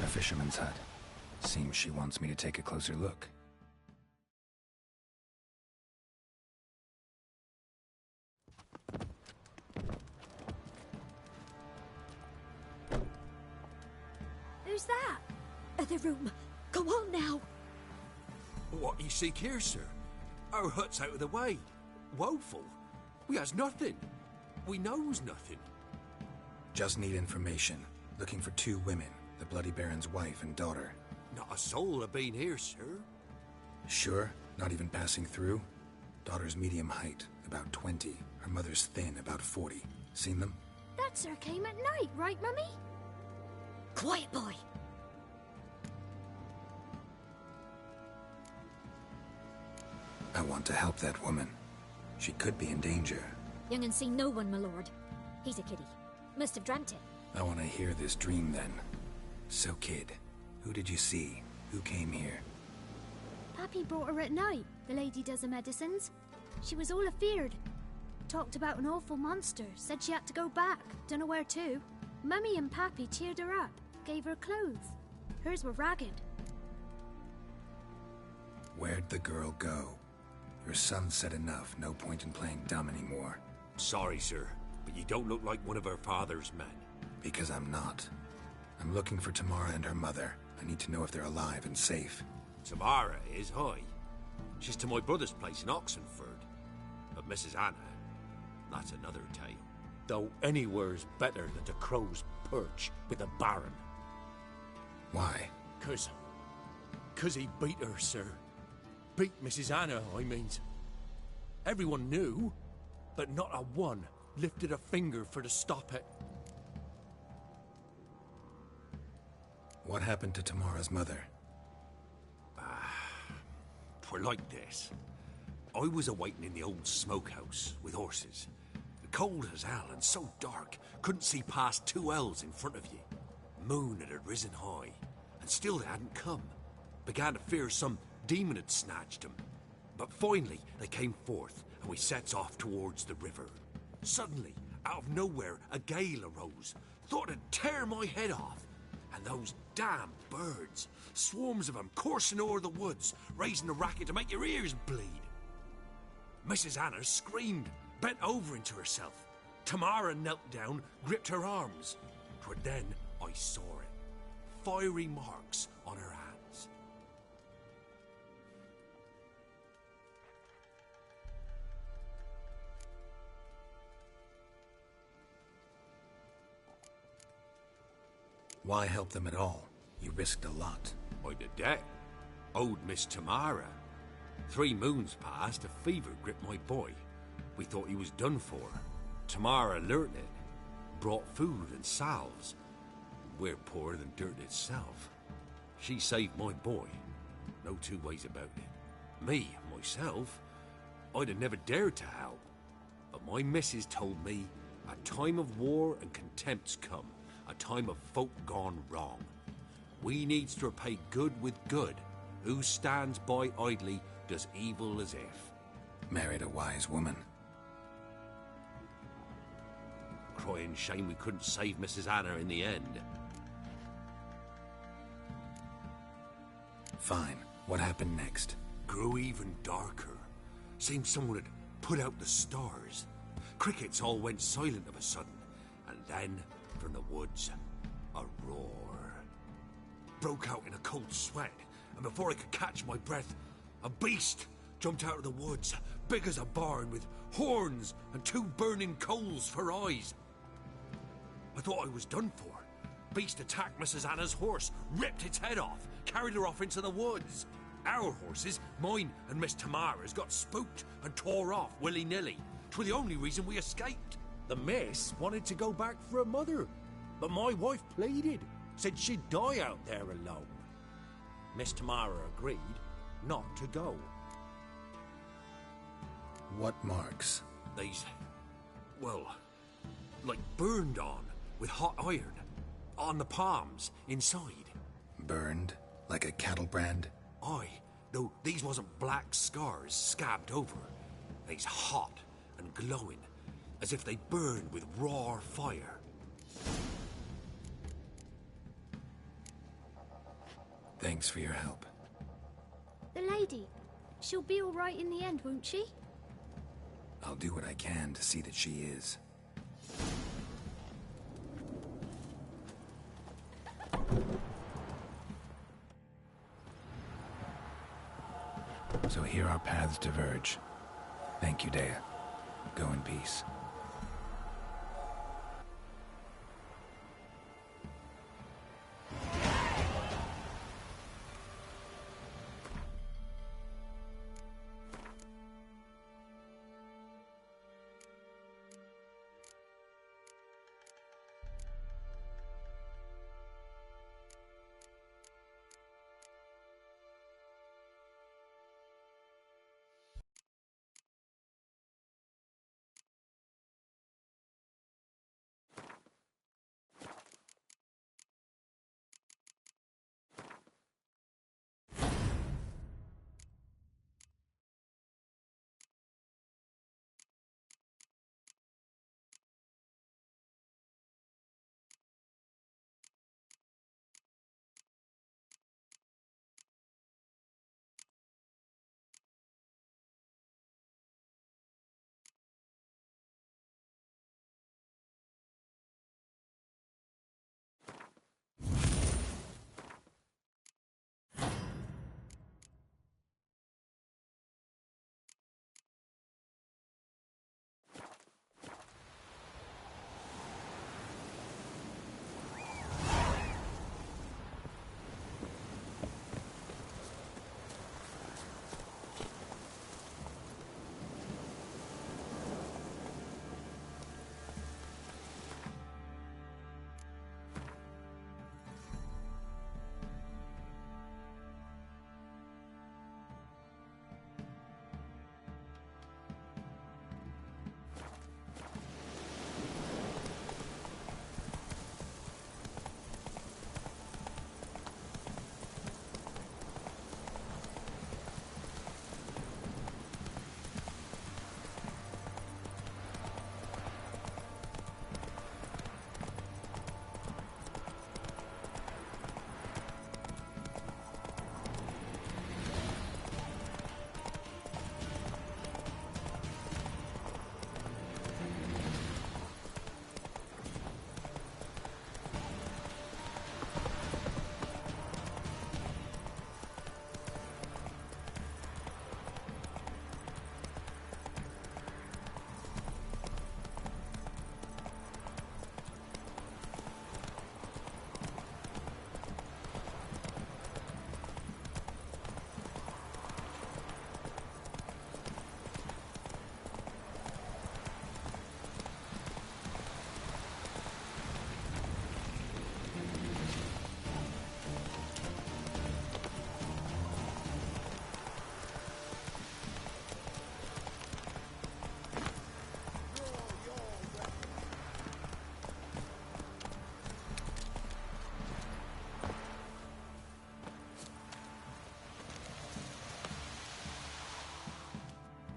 Fisherman's hut. Seems she wants me to take a closer look. Who's that? Other room. Go on now. What you seek here, sir? Our hut's out of the way. Woeful. We has nothing. We knows nothing. Just need information. Looking for 2 women, the Bloody Baron's wife and daughter. Not a soul have been here, sir. Sure? Not even passing through? Daughter's medium height, about 20. Her mother's thin, about 40. Seen them? That sir came at night, right, Mummy? Quiet, boy. I want to help that woman. She could be in danger. Young and seen no one, my lord. He's a kiddie. Must have dreamt it. I want to hear this dream then. So, kid, who did you see? Who came here? Pappy brought her at night, the lady does the medicines. She was all afeared. Talked about an awful monster, said she had to go back, dunno where to. Mummy and Pappy cheered her up, gave her clothes. Hers were ragged. Where'd the girl go? Your son said enough, no point in playing dumb anymore. Sorry, sir, but you don't look like one of her father's men. Because I'm not. I'm looking for Tamara and her mother. I need to know if they're alive and safe. Tamara is, hi. She's to my brother's place in Oxenford. But Mrs. Anna, that's another tale. Though anywhere's better than the Crow's Perch with the Baron. Why? 'Cause he beat her, sir. Beat Mrs. Anna, I means. Everyone knew, but not a one lifted a finger for to stop it. What happened to Tamara's mother? 'Twere like this. I was awaiting in the old smokehouse with horses. Cold as hell and so dark, couldn't see past 2 ells in front of you. Moon had risen high, and still they hadn't come. Began to fear some demon had snatched them. But finally they came forth, and we sets off towards the river. Suddenly, out of nowhere, a gale arose. Thought it'd tear my head off. And those damn birds, swarms of them coursing o'er the woods, raising a racket to make your ears bleed. Mrs. Anna screamed, bent over into herself. Tamara knelt down, gripped her arms. 'Twere then I saw it. Fiery marks on her hands. Why help them at all? You risked a lot. I'd a debt. Owed Miss Tamara. 3 moons passed, a fever gripped my boy. We thought he was done for. Tamara learnt it. Brought food and salves. We're poorer than dirt itself. She saved my boy. No 2 ways about it. Me, myself, I'd have never dared to help. But my missus told me a time of war and contempt's come. A time of folk gone wrong. We needs to repay good with good. Who stands by idly does evil as if. Married a wise woman. Crying shame we couldn't save Mrs. Anna in the end. Fine. What happened next? Grew even darker. Seemed someone had put out the stars. Crickets all went silent of a sudden. And then, from the woods, a roar. Broke out in a cold sweat, and before I could catch my breath, a beast jumped out of the woods, big as a barn, with horns and 2 burning coals for eyes. I thought I was done for. Beast attacked Mrs. Anna's horse, ripped its head off, carried her off into the woods. Our horses, mine and Miss Tamara's, got spooked and tore off willy-nilly. 'Twere the only reason we escaped. The miss wanted to go back for her mother, but my wife pleaded, said she'd die out there alone. Miss Tamara agreed not to go. What marks? These, well, like burned on with hot iron. On the palms, inside. Burned? Like a cattle brand? Aye, though these wasn't black scars scabbed over. They's hot and glowing, as if they burned with raw fire. Thanks for your help. The lady. She'll be all right in the end, won't she? I'll do what I can to see that she is. our paths diverge. Thank you, Dea. Go in peace.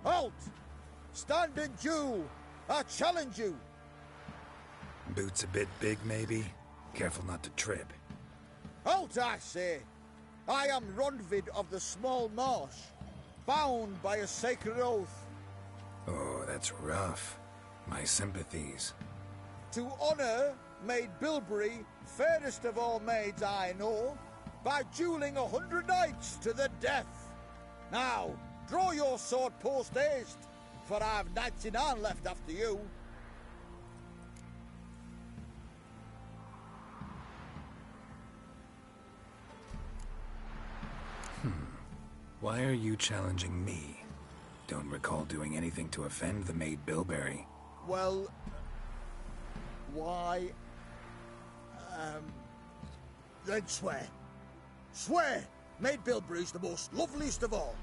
Halt! Stand and do! I challenge you! Boots a bit big, maybe? Careful not to trip. Halt, I say! I am Ronvid of the Small Marsh, bound by a sacred oath. Oh, that's rough. My sympathies. To honor Maid Bilberry, fairest of all maids I know, by dueling 100 knights to the death. Now, draw your sword post haste, for I've 99 left after you. Why are you challenging me? Don't recall doing anything to offend the Maid Bilberry. Well, why? Then swear. Swear! Maid Bilberry's the most loveliest of all.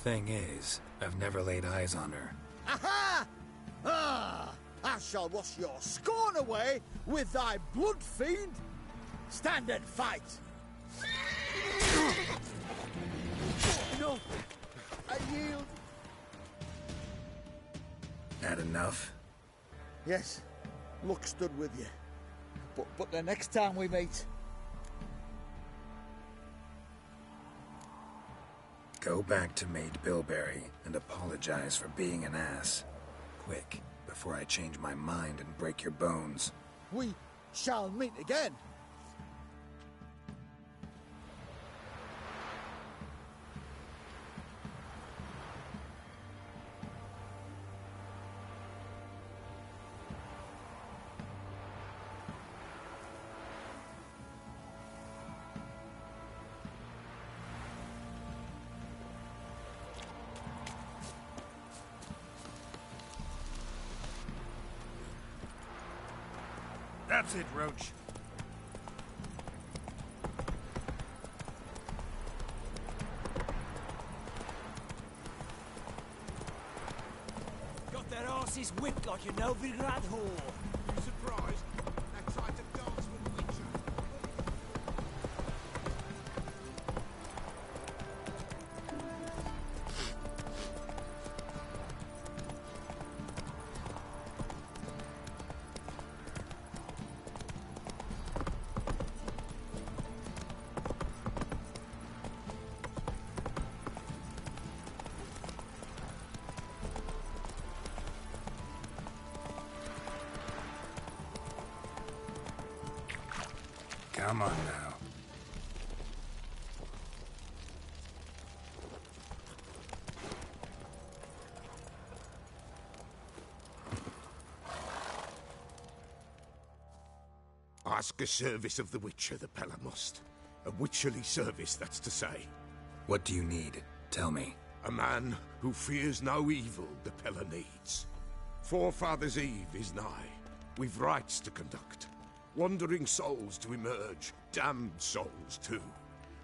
Thing is, I've never laid eyes on her. Aha! Ah! I shall wash your scorn away with thy blood, fiend! Stand and fight! No! I yield! That enough? Yes, luck stood with you. But the next time we meet... Go back to Maid Bilberry and apologize for being an ass. Quick, before I change my mind and break your bones. We shall meet again. That's it, Roach. Got their asses whipped like a Novigrad whore. You surprised? They tried to dance with the Witcher. Come on now. Ask a service of the Witcher, the Pella must. A witcherly service, that's to say. What do you need? Tell me. A man who fears no evil the Pella needs. Forefathers' Eve is nigh. We've rites to conduct. Wandering souls to emerge. Damned souls, too.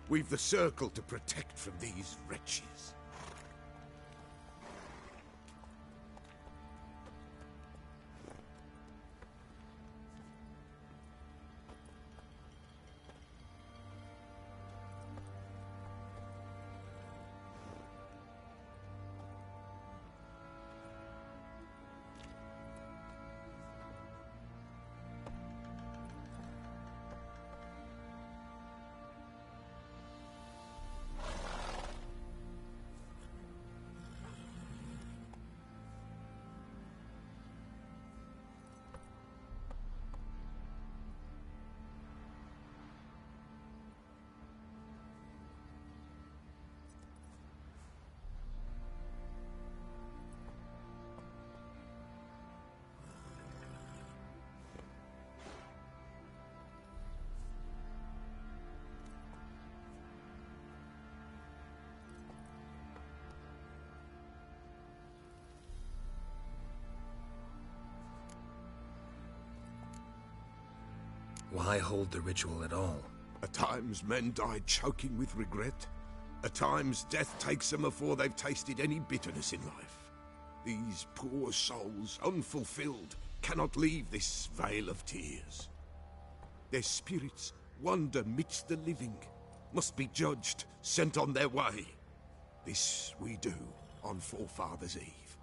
We've the circle to protect from these wretches. Why hold the ritual at all? At times men die choking with regret. At times death takes them before they've tasted any bitterness in life. These poor souls, unfulfilled, cannot leave this vale of tears. Their spirits wander midst the living, must be judged, sent on their way. This we do on Forefathers' Eve.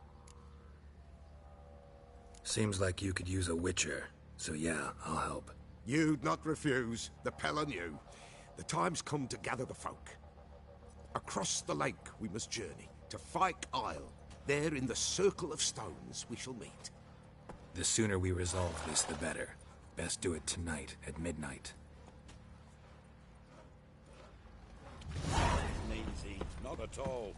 Seems like you could use a witcher, so yeah, I'll help. You'd not refuse. The Pella knew. The time's come to gather the folk. Across the lake we must journey, to Fyke Isle. There in the circle of stones we shall meet. The sooner we resolve this, the better. Best do it tonight, at midnight. Easy. Not at all.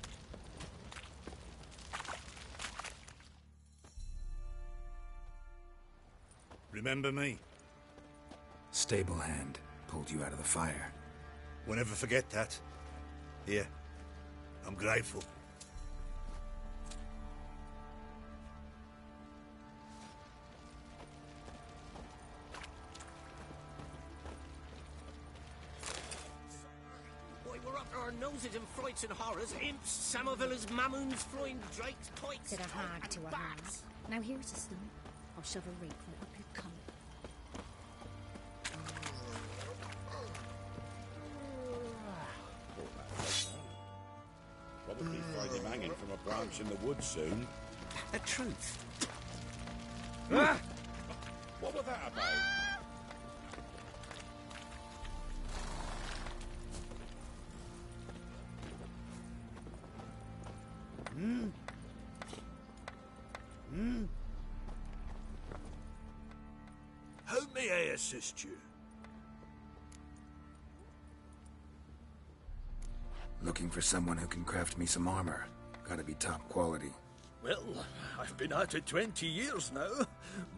Remember me? Stable hand pulled you out of the fire. We'll never forget that. Here, I'm grateful. Boy, we're up to our noses in frights and horrors. Imps, Samovillas, Mamoons, flying drakes, kites, Said a hag to a hag. bats. Now here's a stone. I'll shove a rake from up your cunt. Probably find him hanging from a branch in the woods soon. The truth. What was that about? How may I assist you? Looking for someone who can craft me some armor. Gotta be top quality. Well, I've been at it 20 years now.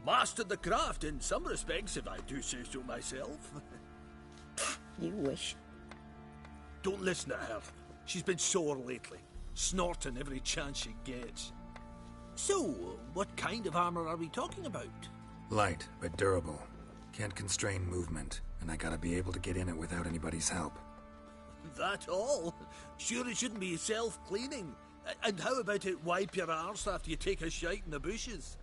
Mastered the craft in some respects, if I do say so myself. You wish. Don't listen to her. She's been sore lately, snorting every chance she gets. So, what kind of armor are we talking about? Light, but durable. Can't constrain movement, and I gotta be able to get in it without anybody's help. That all? Sure it shouldn't be self-cleaning. And how about it wipe your arse after you take a shite in the bushes?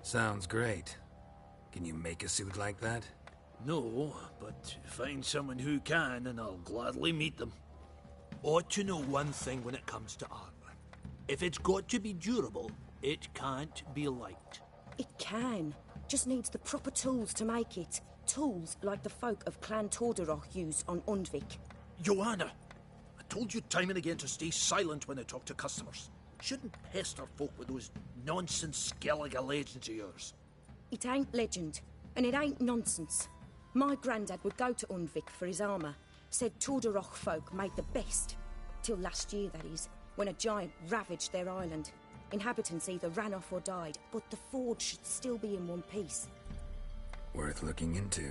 Sounds great. Can you make a suit like that? No, but find someone who can and I'll gladly meet them. Ought to know one thing when it comes to armor. If it's got to be durable, it can't be light. It can. Just needs the proper tools to make it. Tools like the folk of Clan Torderoch use on Undvik. Joanna, I told you time and again to stay silent when I talk to customers. Shouldn't pester folk with those nonsense Skellige legends of yours. It ain't legend, and it ain't nonsense. My granddad would go to Undvik for his armour. Said Torderoch folk made the best. Till last year, that is, when a giant ravaged their island. Inhabitants either ran off or died, but the forge should still be in one piece. Worth looking into.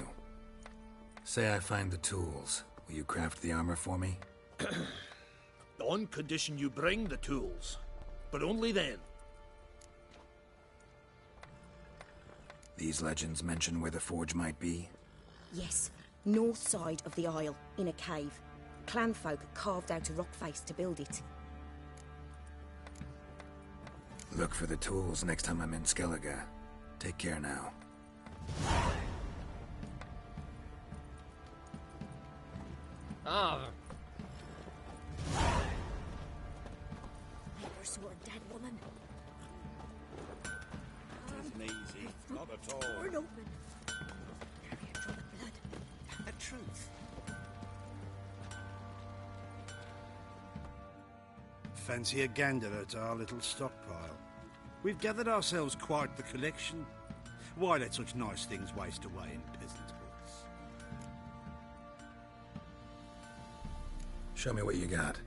Say I find the tools. Will you craft the armor for me? On condition you bring the tools. But only then. These legends mention where the forge might be? Yes, north side of the isle, in a cave. Clanfolk carved out a rock face to build it. Look for the tools next time I'm in Skellige. Take care now. Never saw a dead woman. Isn't easy. Not at all. Torn open. Carry a drop of blood. The truth. Fancy a gander at our little stockpile. We've gathered ourselves quite the collection. Why let such nice things waste away in peasant huts? Show me what you got.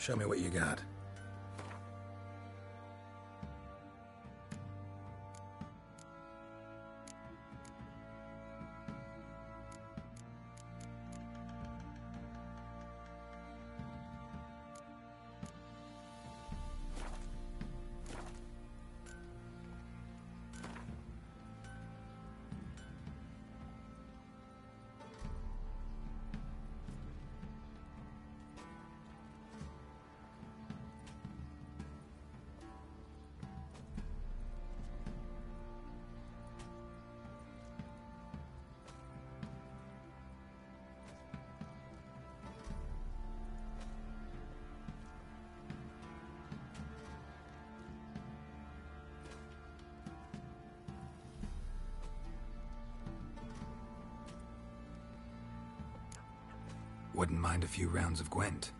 Show me what you got. Wouldn't mind a few rounds of Gwent.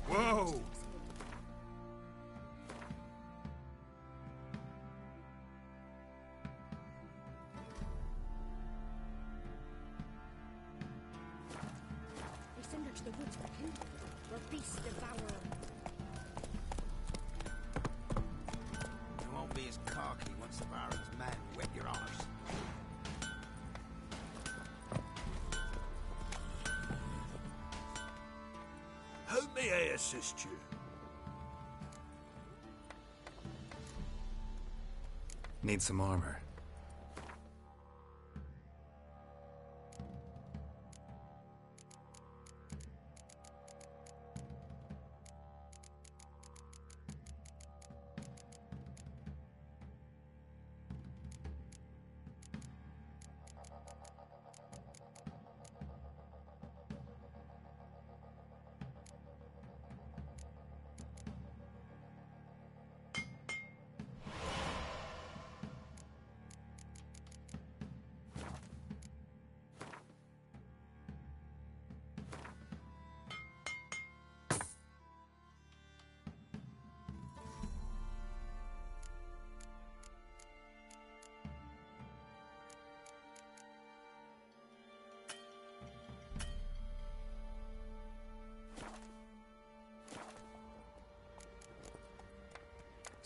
Whoa! They send her to the woods for kindling, where beasts devour them. You won't be as cocky once the Baron's men wet your honours. How may I assist you? Need some armor.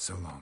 So long.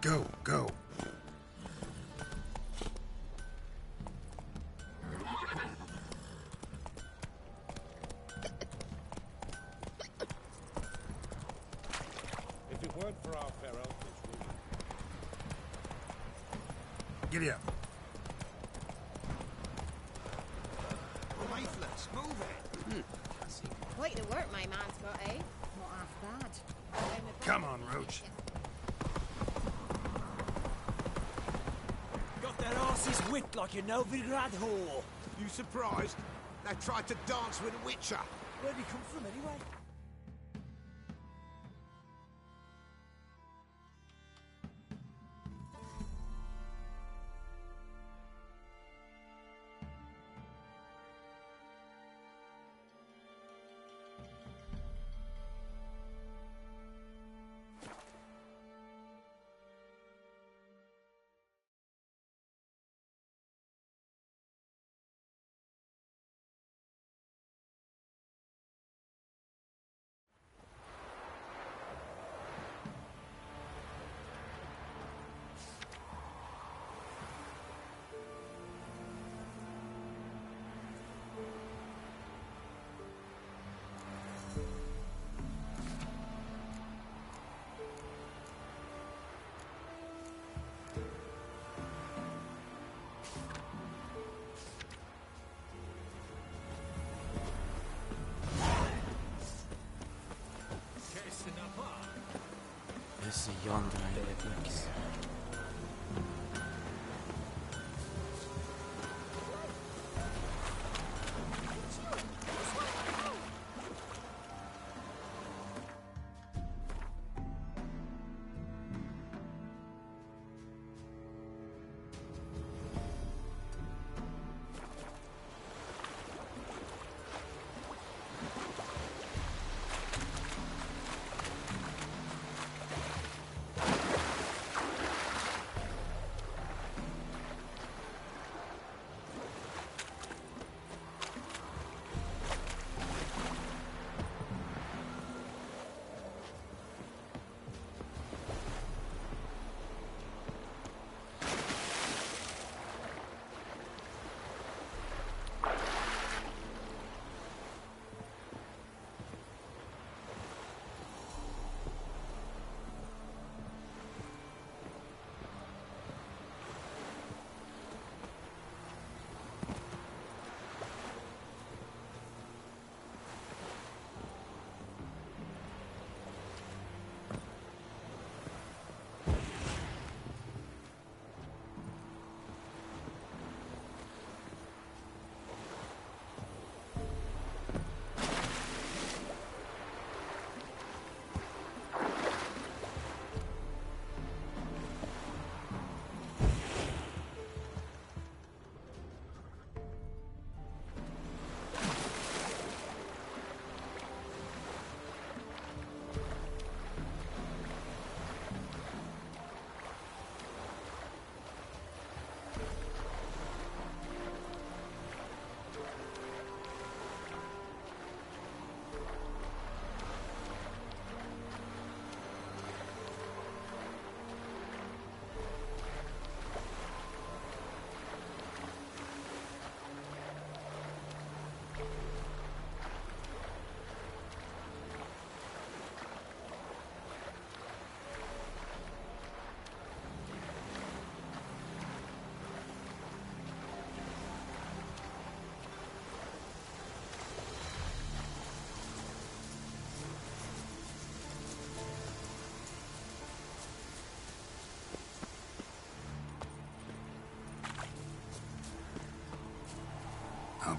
Go, go. If it weren't for our Pharaoh, this would... Giddy up. Lifeless, move it. Quite the work my man's got, eh? Not half bad. Come on, Roach. Got their asses whipped like a Novigrad whore. You surprised? They tried to dance with a witcher. Where'd he come from anyway? Esse yonder elektrik.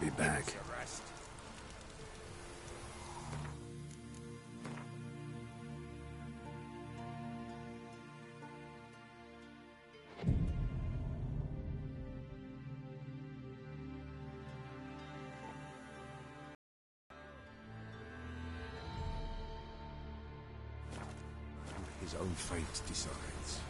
be back. His own fate decides.